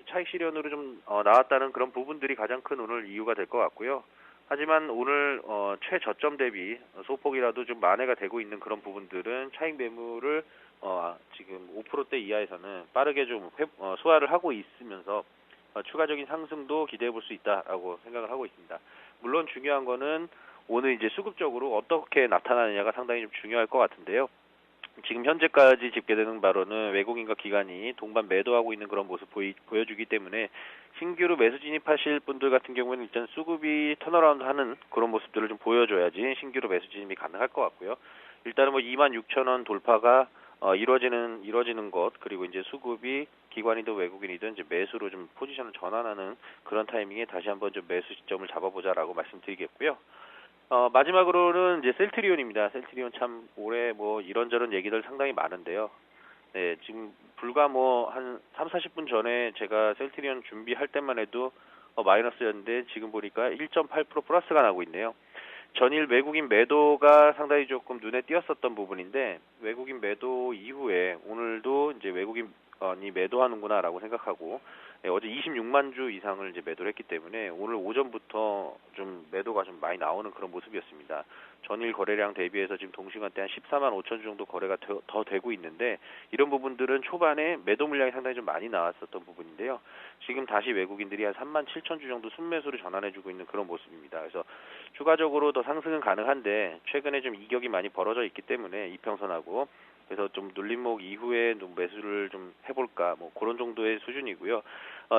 차익 실현으로 좀 나왔다는 그런 부분들이 가장 큰 오늘 이유가 될 것 같고요. 하지만 오늘 최저점 대비 소폭이라도 좀 만회가 되고 있는 그런 부분들은 차익 매물을 지금 5%대 이하에서는 빠르게 좀 소화를 하고 있으면서 추가적인 상승도 기대해 볼 수 있다라고 생각을 하고 있습니다. 물론 중요한 거는 오늘 이제 수급적으로 어떻게 나타나느냐가 상당히 좀 중요할 것 같은데요. 지금 현재까지 집계되는 바로는 외국인과 기관이 동반 매도하고 있는 그런 모습 보여주기 때문에 신규로 매수 진입하실 분들 같은 경우에는 일단 수급이 턴어라운드 하는 그런 모습들을 좀 보여줘야지 신규로 매수 진입이 가능할 것 같고요. 일단은 26,000원 돌파가 이루어지는 것, 그리고 이제 수급이 기관이든 외국인이든 이제 매수로 좀 포지션을 전환하는 그런 타이밍에 다시 한번 좀 매수 시점을 잡아보자라고 말씀드리겠고요. 마지막으로는 이제 셀트리온입니다. 셀트리온 참 올해 뭐 이런저런 얘기들 상당히 많은데요. 네, 지금 불과 뭐 한 3, 40분 전에 제가 셀트리온 준비할 때만 해도 마이너스였는데 지금 보니까 1.8% 플러스가 나고 있네요. 전일 외국인 매도가 상당히 조금 눈에 띄었었던 부분인데 외국인 매도 이후에 오늘도 이제 외국인이 매도하는구나라고 생각하고 어제 26만 주 이상을 이제 매도를 했기 때문에 오늘 오전부터 좀 매도가 좀 많이 나오는 그런 모습이었습니다. 전일 거래량 대비해서 지금 동시간대 한 14만 5천 주 정도 거래가 더 되고 있는데 이런 부분들은 초반에 매도 물량이 상당히 좀 많이 나왔었던 부분인데요. 지금 다시 외국인들이 한 3만 7천 주 정도 순매수를 전환해주고 있는 그런 모습입니다. 그래서 추가적으로 더 상승은 가능한데 최근에 좀 이격이 많이 벌어져 있기 때문에 이평선하고 그래서 좀 눌림목 이후에 좀 매수를 좀 해볼까 뭐 그런 정도의 수준이고요.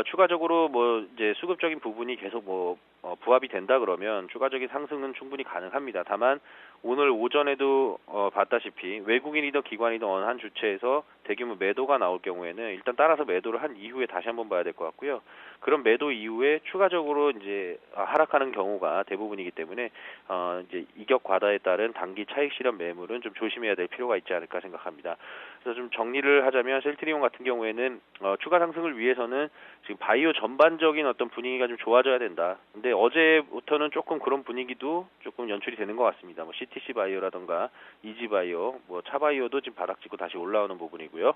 추가적으로 뭐 이제 수급적인 부분이 계속 부합이 된다 그러면 추가적인 상승은 충분히 가능합니다. 다만 오늘 오전에도 봤다시피 외국인이든 기관이든 어느 한 주체에서 대규모 매도가 나올 경우에는 일단 따라서 매도를 한 이후에 다시 한번 봐야 될 것 같고요. 그런 매도 이후에 추가적으로 이제 하락하는 경우가 대부분이기 때문에 이제 이격 과다에 따른 단기 차익 실현 매물은 좀 조심해야 될 필요가 있지 않을까 생각합니다. 그래서 좀 정리를 하자면 셀트리온 같은 경우에는 추가 상승을 위해서는 지금 바이오 전반적인 어떤 분위기가 좀 좋아져야 된다. 근데 어제부터는 조금 그런 분위기도 조금 연출이 되는 것 같습니다. 뭐 CTC 바이오라던가 이지 바이오, 뭐 차 바이오도 지금 바닥 찍고 다시 올라오는 부분이고요.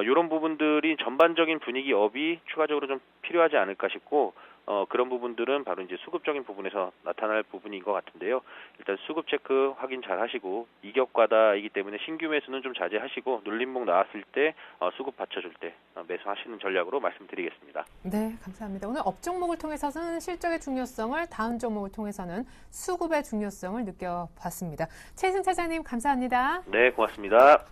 이런 부분들이 전반적인 분위기 업이 추가적으로 좀 필요하지 않을까 싶고 그런 부분들은 바로 이제 수급적인 부분에서 나타날 부분인 것 같은데요. 일단 수급 체크 확인 잘 하시고 이격과다이기 때문에 신규 매수는 좀 자제하시고 눌림목 나왔을 때 수급 받쳐줄 때 매수하시는 전략으로 말씀드리겠습니다. 네, 감사합니다. 오늘 업종목을 통해서는 실적의 중요성을, 다음 종목을 통해서는 수급의 중요성을 느껴봤습니다. 최희승 차장님 감사합니다. 네, 고맙습니다.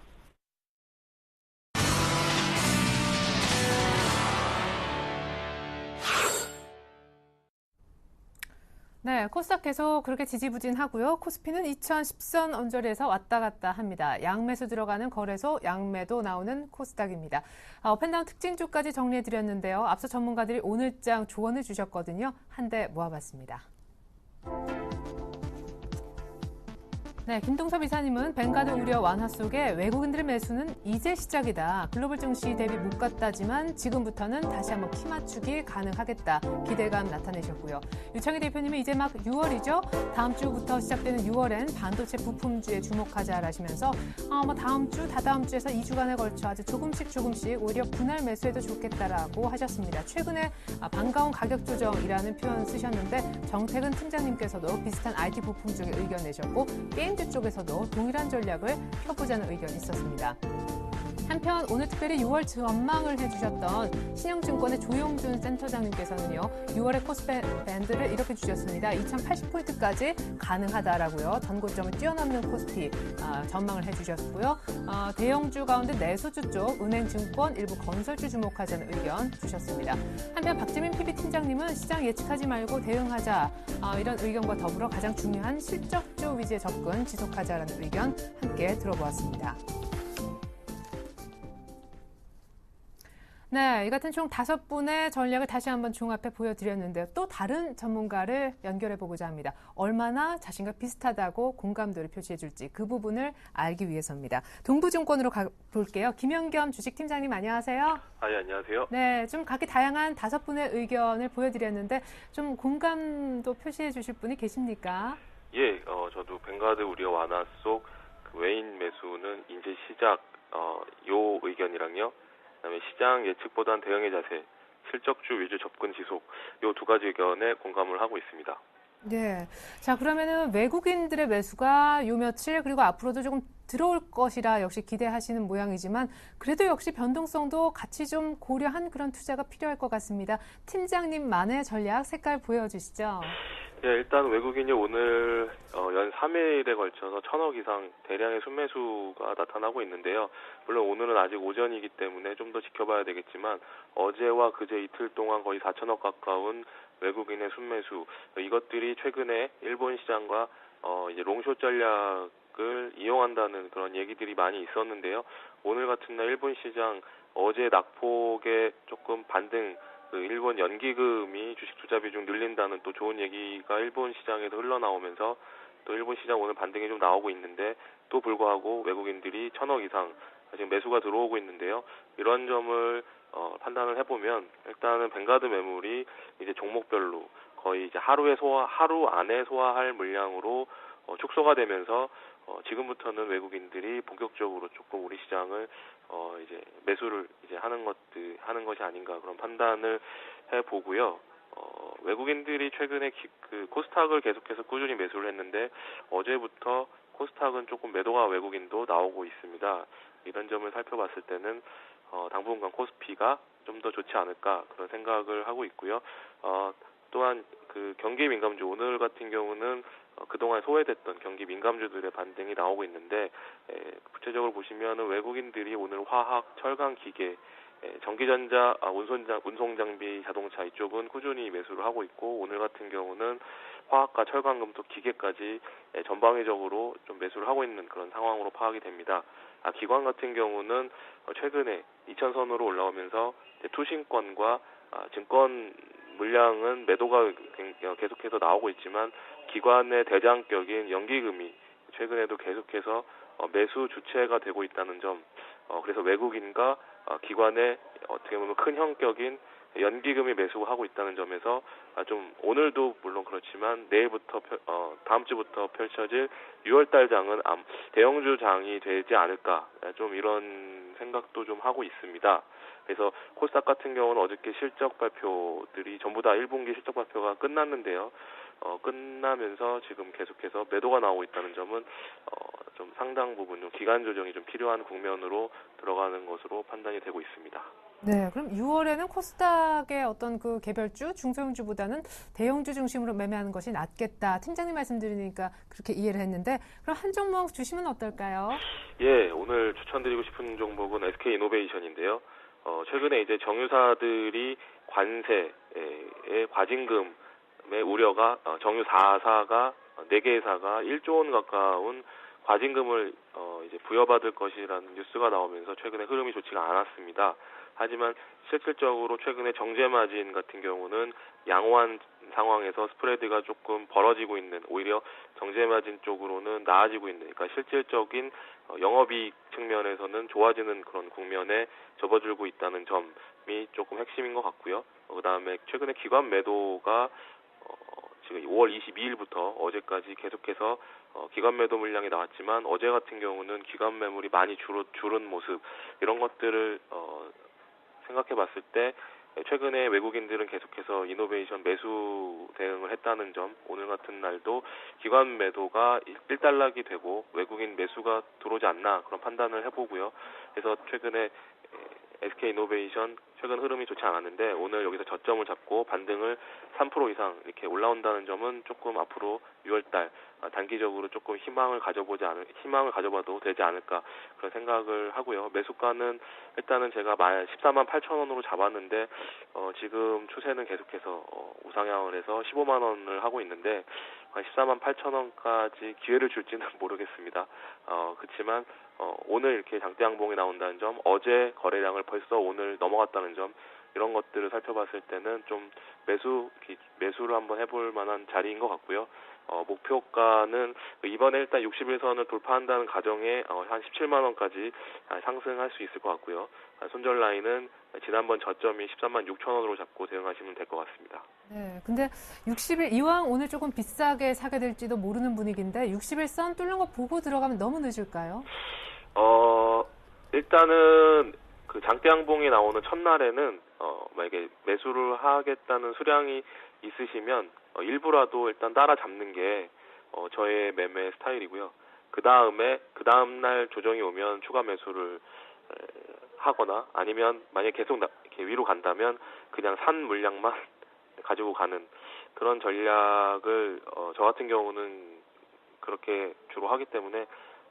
네, 코스닥 계속 그렇게 지지부진하고요. 코스피는 2010선 언저리에서 왔다 갔다 합니다. 양매수 들어가는 거래소, 양매도 나오는 코스닥입니다. 업앤다운 특징주까지 정리해드렸는데요. 앞서 전문가들이 오늘장 조언을 주셨거든요. 한데 모아봤습니다. 네, 김동섭 이사님은 뱅가드 우려 완화 속에 외국인들의 매수는 이제 시작이다. 글로벌 증시 대비 못 갔다지만 지금부터는 다시 한번 키 맞추기 가능하겠다. 기대감 나타내셨고요. 유창희 대표님은 이제 막 6월이죠. 다음 주부터 시작되는 6월엔 반도체 부품주에 주목하자라시면서 다음 주, 다다음 주에서 2주간에 걸쳐 아주 조금씩 오히려 분할 매수해도 좋겠다라고 하셨습니다. 최근에 반가운 가격 조정이라는 표현 쓰셨는데 정태근 팀장님께서도 비슷한 IT 부품 쪽에 의견 내셨고 게임 쪽에서도 동일한 전략을 펴보자는 의견이 있었습니다. 한편 오늘 특별히 6월 전망을 해주셨던 신영증권의 조용준 센터장님께서는요. 6월의 코스피 밴드를 이렇게 주셨습니다. 2080포인트까지 가능하다라고요. 전고점을 뛰어넘는 코스피 전망을 해주셨고요. 대형주 가운데 내수주 쪽 은행증권, 일부 건설주 주목하자는 의견 주셨습니다. 한편 박재민 PB팀장님은 시장 예측하지 말고 대응하자 이런 의견과 더불어 가장 중요한 실적주 위주의 접근 지속하자라는 의견 함께 들어보았습니다. 네, 이 같은 총 5분의 전략을 다시 한번 종합해 보여드렸는데요. 또 다른 전문가를 연결해보고자 합니다. 얼마나 자신과 비슷하다고 공감도를 표시해줄지 그 부분을 알기 위해서입니다. 동부증권으로 가볼게요. 김영겸 주식팀장님 안녕하세요. 예, 안녕하세요. 네, 좀 각기 다양한 5분의 의견을 보여드렸는데 좀 공감도 표시해 주실 분이 계십니까? 예, 저도 뱅가드 우려 완화 속 그 외인 매수는 이제 시작, 요 의견이랑요. 그다음에 시장 예측보단 대응의 자세, 실적주 위주 접근 지속, 요 두 가지 의견에 공감을 하고 있습니다. 네. 자, 그러면은 외국인들의 매수가 요 며칠 그리고 앞으로도 조금 들어올 것이라 역시 기대하시는 모양이지만 그래도 역시 변동성도 같이 좀 고려한 그런 투자가 필요할 것 같습니다. 팀장님만의 전략 색깔 보여주시죠. 예, 일단 외국인이 오늘 연 3일에 걸쳐서 1,000억 이상 대량의 순매수가 나타나고 있는데요. 물론 오늘은 아직 오전이기 때문에 좀 더 지켜봐야 되겠지만 어제와 그제 이틀 동안 거의 4,000억 가까운 외국인의 순매수, 이것들이 최근에 일본 시장과 이제 롱숏 전략을 이용한다는 그런 얘기들이 많이 있었는데요. 오늘 같은 날 일본 시장 어제 낙폭에 조금 반등, 일본 연기금이 주식 투자 비중 늘린다는 또 좋은 얘기가 일본 시장에서 흘러나오면서 또 일본 시장 오늘 반등이 좀 나오고 있는데 또 불구하고 외국인들이 1,000억 이상 지금 매수가 들어오고 있는데요. 이런 점을 판단을 해보면 일단은 뱅가드 매물이 이제 종목별로 거의 이제 하루 안에 소화할 물량으로 축소가 되면서 지금부터는 외국인들이 본격적으로 조금 우리 시장을 이제 매수를 이제 하는 것이 아닌가 그런 판단을 해보고요. 외국인들이 최근에 그 코스닥을 계속해서 꾸준히 매수를 했는데 어제부터 코스닥은 조금 매도가 외국인도 나오고 있습니다. 이런 점을 살펴봤을 때는 당분간 코스피가 좀 더 좋지 않을까 그런 생각을 하고 있고요. 또한 그 경기 민감주 오늘 같은 경우는 그동안 소외됐던 경기 민감주들의 반등이 나오고 있는데 구체적으로 보시면은 외국인들이 오늘 화학, 철강, 기계, 전기전자, 운송장비, 자동차 이쪽은 꾸준히 매수를 하고 있고 오늘 같은 경우는 화학과 철강, 금속, 기계까지 전방위적으로 좀 매수를 하고 있는 그런 상황으로 파악이 됩니다. 기관 같은 경우는 최근에 2,000선으로 올라오면서 투신권과 증권 물량은 매도가 계속해서 나오고 있지만 기관의 대장격인 연기금이 최근에도 계속해서 매수 주체가 되고 있다는 점, 그래서 외국인과 기관의 어떻게 보면 큰 형격인 연기금이 매수하고 있다는 점에서 좀 오늘도 물론 그렇지만 내일부터 다음 주부터 펼쳐질 6월달 장은 대형주 장이 되지 않을까 좀 이런 생각도 좀 하고 있습니다. 그래서 코스닥 같은 경우는 어저께 실적 발표들이 전부 다 1분기 실적 발표가 끝났는데요. 끝나면서 지금 계속해서 매도가 나오고 있다는 점은 좀 상당 부분 좀 기간 조정이 좀 필요한 국면으로 들어가는 것으로 판단이 되고 있습니다. 네, 그럼 6월에는 코스닥의 어떤 그 개별주, 중소형주보다는 대형주 중심으로 매매하는 것이 낫겠다. 팀장님 말씀 드리니까 그렇게 이해를 했는데 그럼 한 종목 주시면 어떨까요? 예, 오늘 추천드리고 싶은 종목은 SK 이노베이션인데요. 최근에 이제 정유사들이 관세의 과징금의 우려가 정유 4사가 4개 회사가 1조 원 가까운 과징금을 이제 부여받을 것이라는 뉴스가 나오면서 최근에 흐름이 좋지가 않았습니다. 하지만 실질적으로 최근에 정제 마진 같은 경우는 양호한 상황에서 스프레드가 조금 벌어지고 있는 오히려 정제 마진 쪽으로는 나아지고 있는 그러니까 실질적인 영업이익 측면에서는 좋아지는 그런 국면에 접어들고 있다는 점이 조금 핵심인 것 같고요. 그다음에 최근에 기관 매도가 지금 5월 22일부터 어제까지 계속해서 기관 매도 물량이 나왔지만 어제 같은 경우는 기관 매물이 많이 줄은 모습 이런 것들을 생각해 봤을 때 최근에 외국인들은 계속해서 이노베이션 매수 대응을 했다는 점 오늘 같은 날도 기관 매도가 일단락이 되고 외국인 매수가 들어오지 않나 그런 판단을 해보고요. 그래서 최근에 SK 이노베이션 최근 흐름이 좋지 않았는데 오늘 여기서 저점을 잡고 반등을 3% 이상 이렇게 올라온다는 점은 조금 앞으로 6월달 단기적으로 조금 희망을 가져봐도 되지 않을까 그런 생각을 하고요. 매수가는 일단은 제가 14만 8천 원으로 잡았는데 지금 추세는 계속해서 우상향을 해서 15만 원을 하고 있는데 14만 8천 원까지 기회를 줄지는 모르겠습니다. 그렇지만 오늘 이렇게 장대 양봉이 나온다는 점, 어제 거래량을 벌써 오늘 넘어갔다는 점, 이런 것들을 살펴봤을 때는 좀 매수를 한번 해볼 만한 자리인 것 같고요. 목표가는 이번에 일단 61선을 돌파한다는 가정에 한 17만 원까지 상승할 수 있을 것 같고요. 손절 라인은 지난번 저점이 13만 6천 원으로 잡고 대응하시면 될 것 같습니다. 네, 근데 60일 이왕 오늘 조금 비싸게 사게 될지도 모르는 분위기인데 60일선 뚫는 거 보고 들어가면 너무 늦을까요? 일단은 그 장대 양봉이 나오는 첫날에는 만약에 매수를 하겠다는 수량이 있으시면 일부라도 일단 따라잡는 게 저의 매매 스타일이고요. 그 다음날 조정이 오면 추가 매수를 하거나 아니면 만약에 계속 이렇게 위로 간다면 그냥 산 물량만 가지고 가는 그런 전략을 저 같은 경우는 그렇게 주로 하기 때문에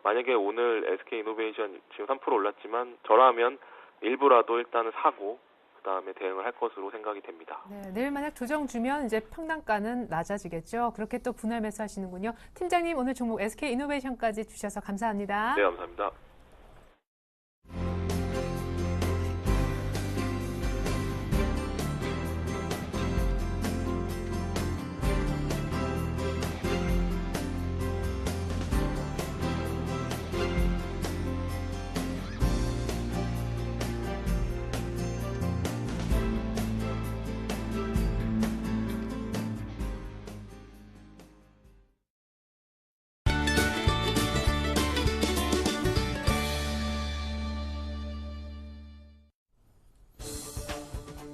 만약에 오늘 SK 이노베이션 지금 3% 올랐지만 저라면 일부라도 일단은 사고 그다음에 대응을 할 것으로 생각이 됩니다. 네, 내일 만약 조정 주면 이제 평단가는 낮아지겠죠. 그렇게 또 분할 매수하시는군요. 팀장님 오늘 종목 SK 이노베이션까지 주셔서 감사합니다. 네, 감사합니다.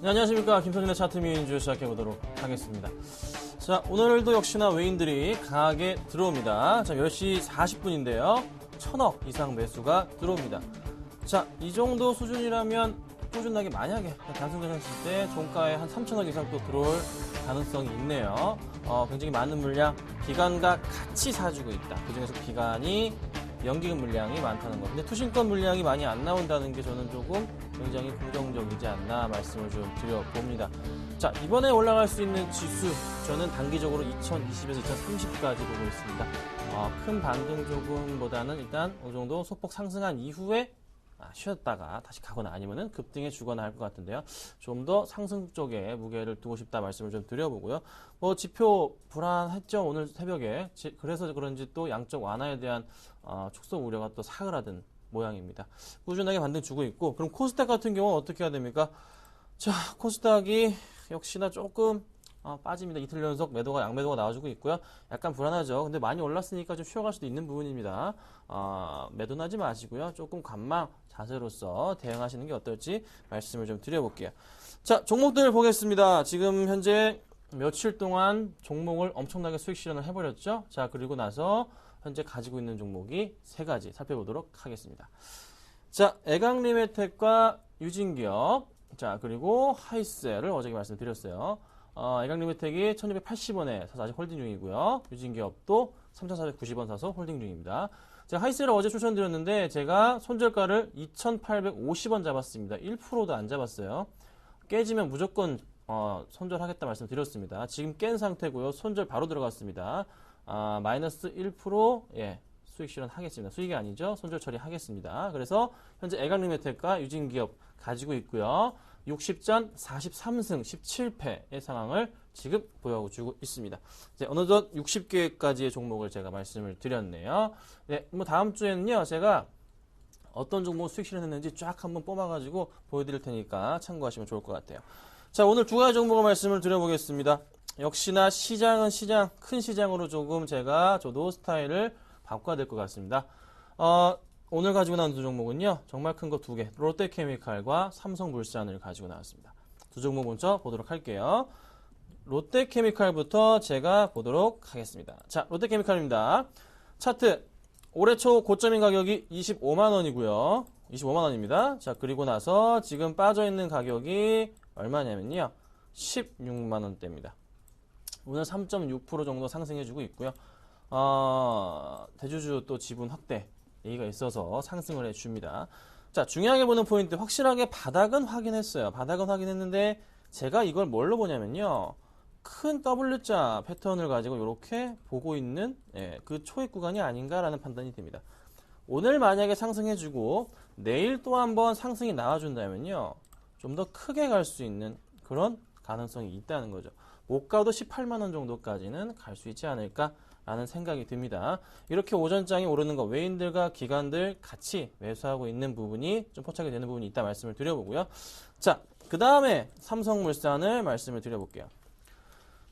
네, 안녕하십니까. 김선진의 차트 미인주 시작해보도록 하겠습니다. 자, 오늘도 역시나 외인들이 강하게 들어옵니다. 자, 10시 40분인데요. 1000억 이상 매수가 들어옵니다. 자, 이 정도 수준이라면 꾸준하게 만약에 단순계산했을 때 종가에 한 3000억 이상 또 들어올 가능성이 있네요. 굉장히 많은 물량, 기관과 같이 사주고 있다. 그중에서 기관이 연기금 물량이 많다는 거. 근데 투신권 물량이 많이 안 나온다는 게 저는 조금 굉장히 긍정적이지 않나 말씀을 좀 드려봅니다. 자, 이번에 올라갈 수 있는 지수, 저는 단기적으로 2020에서 2030까지 보고 있습니다. 큰 반등 조금보다는 일단 어느 정도 소폭 상승한 이후에 쉬었다가 다시 가거나 아니면은 급등해 주거나 할 것 같은데요. 좀 더 상승 쪽에 무게를 두고 싶다 말씀을 좀 드려보고요. 지표 불안했죠, 오늘 새벽에. 그래서 그런지 또 양적 완화에 대한 축소 우려가 또 사그라든 모양입니다. 꾸준하게 반등 주고 있고, 그럼 코스닥 같은 경우는 어떻게 해야 됩니까? 자, 코스닥이 역시나 조금 빠집니다. 이틀 연속 양매도가 나와주고 있고요. 약간 불안하죠. 근데 많이 올랐으니까 좀 쉬어갈 수도 있는 부분입니다. 매도나지 마시고요. 조금 관망 자세로서 대응하시는 게 어떨지 말씀을 좀 드려볼게요. 자, 종목들 보겠습니다. 지금 현재 며칠 동안 종목을 엄청나게 수익 실현을 해버렸죠. 자, 그리고 나서 현재 가지고 있는 종목이 3가지 살펴보도록 하겠습니다. 자, 애강리메텍과 유진기업, 자, 그리고 하이셀을 어저께 말씀드렸어요. 애강리메텍이 1280원에 사서 아직 홀딩 중이고요. 유진기업도 3490원 사서 홀딩 중입니다. 제가 하이셀을 어제 추천드렸는데 제가 손절가를 2850원 잡았습니다. 1%도 안 잡았어요. 깨지면 무조건 손절하겠다 말씀드렸습니다. 지금 깬 상태고요. 손절 바로 들어갔습니다. 마이너스 1% 예, 수익 실현하겠습니다. 수익이 아니죠. 손절 처리하겠습니다. 그래서 현재 애강리메텍과 유진기업 가지고 있고요. 60전 43승 17패의 상황을 지금 보여주고 있습니다. 이제 어느덧 60개까지의 종목을 제가 말씀을 드렸네요. 네, 다음 주에는요, 제가 어떤 종목 수익 실현했는지 쫙 한번 뽑아가지고 보여드릴 테니까 참고하시면 좋을 것 같아요. 자, 오늘 두 가지 종목을 말씀을 드려보겠습니다. 역시나 시장은 큰 시장으로 조금 저도 스타일을 바꿔야 될 것 같습니다. 오늘 가지고 나온 두 종목은요, 정말 큰 거 2개, 롯데케미칼과 삼성물산을 가지고 나왔습니다. 두 종목 먼저 보도록 할게요. 롯데케미칼부터 제가 보도록 하겠습니다. 자, 롯데케미칼입니다. 차트, 올해 초 고점인 가격이 25만원이고요. 25만원입니다. 자, 그리고 나서 지금 빠져있는 가격이 얼마냐면요, 16만원대입니다. 오늘 3.6% 정도 상승해주고 있고요. 대주주 또 지분 확대 얘기가 있어서 상승을 해줍니다. 자, 중요하게 보는 포인트, 확실하게 바닥은 확인했어요. 바닥은 확인했는데 제가 이걸 뭘로 보냐면요, 큰 W자 패턴을 가지고 이렇게 보고 있는 그 초입 구간이 아닌가라는 판단이 듭니다. 오늘 만약에 상승해주고 내일 또 한번 상승이 나와준다면요, 좀 더 크게 갈 수 있는 그런 가능성이 있다는 거죠. 못 가도 18만원 정도까지는 갈 수 있지 않을까라는 생각이 듭니다. 이렇게 오전장이 오르는 거, 외인들과 기관들 같이 매수하고 있는 부분이 좀 포착이 되는 부분이 있다 말씀을 드려보고요. 자, 그 다음에 삼성물산을 말씀을 드려볼게요.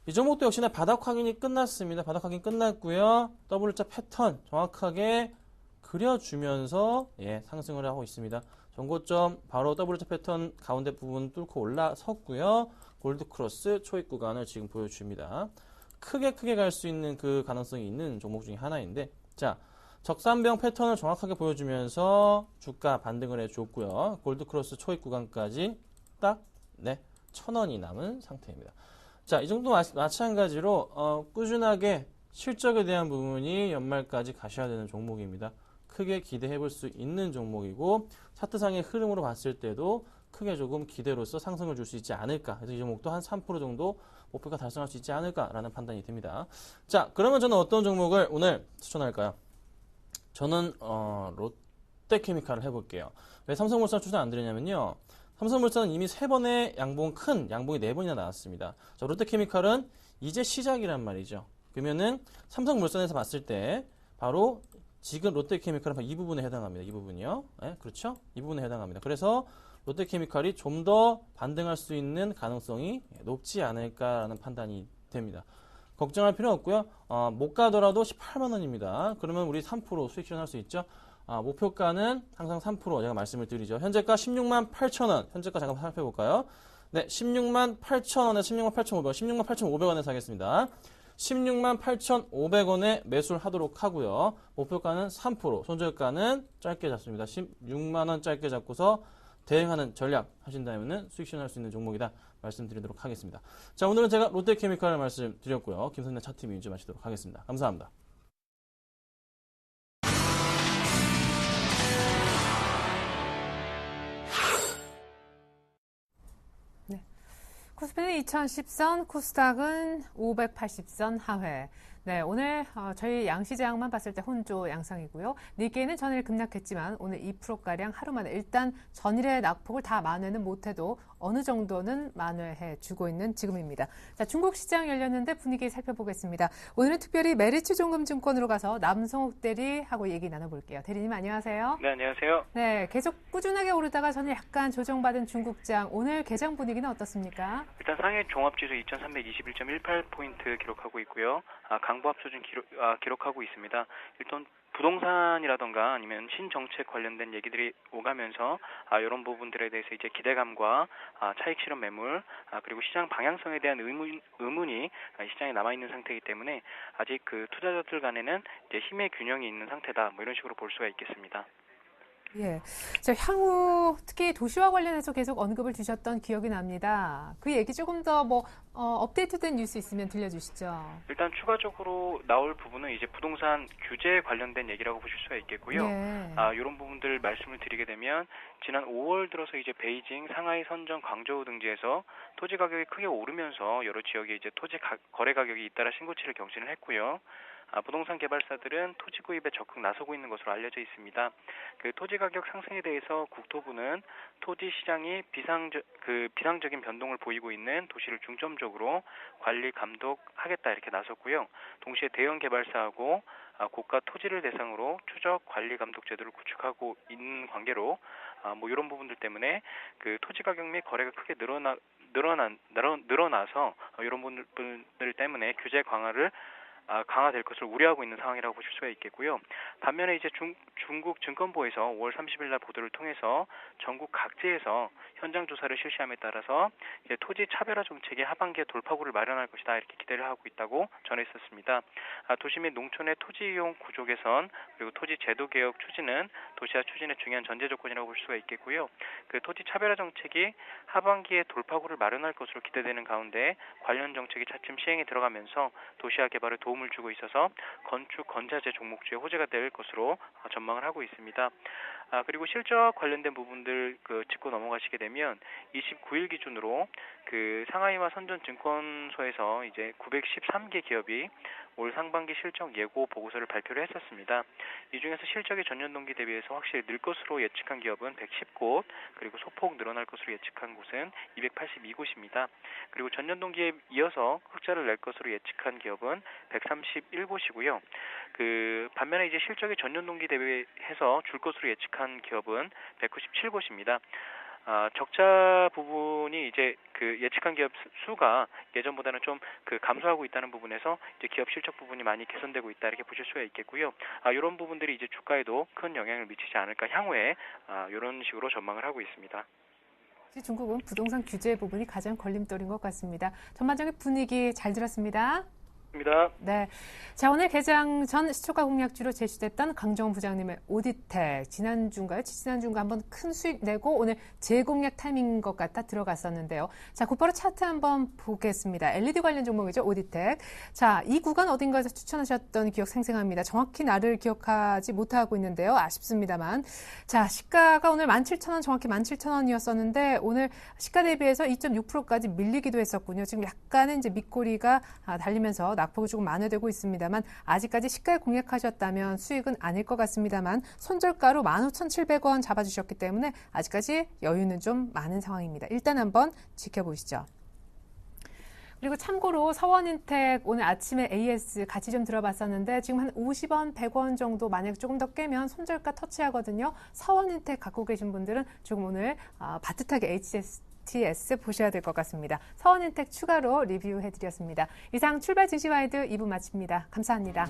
이 종목도 역시나 바닥 확인이 끝났습니다. 바닥 확인 끝났고요. W자 패턴 정확하게 그려주면서 상승을 하고 있습니다. 전고점 바로 W자 패턴 가운데 부분 뚫고 올라섰고요. 골드크로스 초입 구간을 지금 보여줍니다. 크게 갈 수 있는 그 가능성이 있는 종목 중에 하나인데, 자, 적산병 패턴을 정확하게 보여주면서 주가 반등을 해줬고요. 골드크로스 초입 구간까지 딱 1,000원이 남은 상태입니다. 자, 이 정도 마찬가지로 꾸준하게 실적에 대한 부분이 연말까지 가셔야 되는 종목입니다. 크게 기대해 볼 수 있는 종목이고, 차트상의 흐름으로 봤을 때도 크게 조금 기대로서 상승을 줄 수 있지 않을까. 그래서 이 종목도 한 3% 정도 목표가 달성할 수 있지 않을까라는 판단이 듭니다. 자, 그러면 저는 어떤 종목을 오늘 추천할까요? 저는 롯데케미칼을 해볼게요. 왜 삼성물산 추천 안 드리냐면요, 삼성물산은 이미 3번의 큰 양봉이 4번이나 나왔습니다. 자, 롯데케미칼은 이제 시작이란 말이죠. 그러면은 삼성물산에서 봤을 때 바로 지금 롯데케미칼은 이 부분에 해당합니다. 이 부분이요. 그렇죠? 이 부분에 해당합니다. 그래서 롯데케미칼이 좀 더 반등할 수 있는 가능성이 높지 않을까라는 판단이 됩니다. 걱정할 필요 없고요. 못 가더라도 18만원입니다. 그러면 우리 3% 수익 실현할 수 있죠. 목표가는 항상 3% 제가 말씀을 드리죠. 현재가 16만 8천원. 현재가 잠깐 살펴볼까요? 네, 16만 8,000원에 16만 8,500원, 16만 8,500원에 사겠습니다. 16만 8,500원에 매수하도록 하고요. 목표가는 3%, 손절가는 짧게 잡습니다. 16만 원 짧게 잡고서 대응하는 전략 하신다면 수익 실현할 수 있는 종목이다 말씀드리도록 하겠습니다. 자, 오늘은 제가 롯데케미칼을 말씀드렸고요. 김선재 차트미 인증 마치도록 하겠습니다. 감사합니다. 코스피는 2010선, 코스닥은 580선 하회. 네, 오늘 저희 양시장만 봤을 때 혼조 양상이고요. 니케이는 전일 급락했지만 오늘 2%가량 하루 만에 일단 전일의 낙폭을 다 만회는 못해도 어느 정도는 만회해 주고 있는 지금입니다. 자, 중국 시장 열렸는데 분위기 살펴보겠습니다. 오늘은 특별히 메리츠 종금증권으로 가서 남성욱 대리하고 얘기 나눠볼게요. 대리님 안녕하세요. 네, 안녕하세요. 네, 계속 꾸준하게 오르다가 전일 약간 조정받은 중국장. 오늘 개장 분위기는 어떻습니까? 일단 상해 종합지수 2321.18포인트 기록하고 있고요. 강보합수준 기록하고 있습니다. 일단 부동산이라던가 아니면 신정책 관련된 얘기들이 오가면서 이런 부분들에 대해서 이제 기대감과 차익 실현 매물 그리고 시장 방향성에 대한 의문이 시장에 남아 있는 상태이기 때문에 아직 그 투자자들 간에는 이제 힘의 균형이 있는 상태다. 뭐 이런 식으로 볼 수가 있겠습니다. 예. 자, 향후 특히 도시와 관련해서 계속 언급을 주셨던 기억이 납니다. 그 얘기 조금 더 업데이트된 뉴스 있으면 들려주시죠. 일단 추가적으로 나올 부분은 이제 부동산 규제에 관련된 얘기라고 보실 수가 있겠고요. 네. 이런 부분들 말씀을 드리게 되면 지난 5월 들어서 이제 베이징, 상하이, 선전, 광저우 등지에서 토지 가격이 크게 오르면서 여러 지역에 이제 토지 거래 가격이 잇따라 신고치를 경신을 했고요. 부동산 개발사들은 토지 구입에 적극 나서고 있는 것으로 알려져 있습니다. 그 토지 가격 상승에 대해서 국토부는 토지 시장이 비상적인 변동을 보이고 있는 도시를 중점적으로 관리 감독하겠다 이렇게 나섰고요. 동시에 대형 개발사하고 고가 토지를 대상으로 추적 관리 감독 제도를 구축하고 있는 관계로 뭐 이런 부분들 때문에 그 토지 가격 및 거래가 크게 늘어나서 이런 부분들 때문에 규제 강화될 것을 우려하고 있는 상황이라고 보실 수가 있겠고요. 반면에 이제 중국 증권부에서 5월 30일 날 보도를 통해서 전국 각지에서 현장 조사를 실시함에 따라서 이제 토지 차별화 정책의 하반기에 돌파구를 마련할 것이다 이렇게 기대를 하고 있다고 전했었습니다. 도시 및 농촌의 토지 이용 구조 개선 그리고 토지 제도 개혁 추진은 도시화 추진의 중요한 전제 조건이라고 볼 수가 있겠고요. 그 토지 차별화 정책이 하반기에 돌파구를 마련할 것으로 기대되는 가운데 관련 정책이 차츰 시행에 들어가면서 도시화 개발에 도움을 주고 있어서 건축 건자재 종목주의 호재가 될 것으로 전망을 하고 있습니다. 그리고 실적 관련된 부분들 짚고 넘어가시게 되면 29일 기준으로 그 상하이와 선전 증권소에서 이제 913개 기업이 올 상반기 실적 예고 보고서를 발표를 했었습니다. 이 중에서 실적이 전년 동기 대비해서 확실히 늘 것으로 예측한 기업은 110곳, 그리고 소폭 늘어날 것으로 예측한 곳은 282곳입니다. 그리고 전년 동기에 이어서 흑자를 낼 것으로 예측한 기업은 131곳이고요. 그 반면에 이제 실적이 전년 동기 대비해서 줄 것으로 예측한 기업은 197곳입니다. 적자 부분이 이제 그 예측한 기업 수가 예전보다는 좀 그 감소하고 있다는 부분에서 이제 기업 실적 부분이 많이 개선되고 있다 이렇게 보실 수가 있겠고요. 이런 부분들이 이제 주가에도 큰 영향을 미치지 않을까 향후에 이런 식으로 전망을 하고 있습니다. 중국은 부동산 규제 부분이 가장 걸림돌인 것 같습니다. 전반적인 분위기 잘 들었습니다. 네. 자, 오늘 개장 전 시초가 공략주로 제시됐던 강정원 부장님의 오디텍 지난주인가 한번 큰 수익 내고 오늘 재공략 타이밍인 것 같아 들어갔었는데요. 자, 곧바로 차트 한번 보겠습니다. LED 관련 종목이죠, 오디텍. 자, 이 구간 어딘가에서 추천하셨던 기억 생생합니다. 정확히 날을 기억하지 못하고 있는데요. 아쉽습니다만. 자, 시가가 오늘 17,000원, 정확히 17,000원이었었는데 오늘 시가 대비해서 2.6%까지 밀리기도 했었군요. 지금 약간의 이제 밑꼬리가 달리면서 낙폭이 조금 만회되고 있습니다만 아직까지 시가에 공략하셨다면 수익은 아닐 것 같습니다만 손절가로 15,700원 잡아주셨기 때문에 아직까지 여유는 좀 많은 상황입니다. 일단 한번 지켜보시죠. 그리고 참고로 서원인텍 오늘 아침에 AS 같이 좀 들어봤었는데 지금 한 50원, 100원 정도 만약 조금 더 깨면 손절가 터치하거든요. 서원인텍 갖고 계신 분들은 조금 오늘 바듯하게 HTS 보셔야 될 것 같습니다. 서원인텍 추가로 리뷰해드렸습니다. 이상 출발 증시와이드 2부 마칩니다. 감사합니다.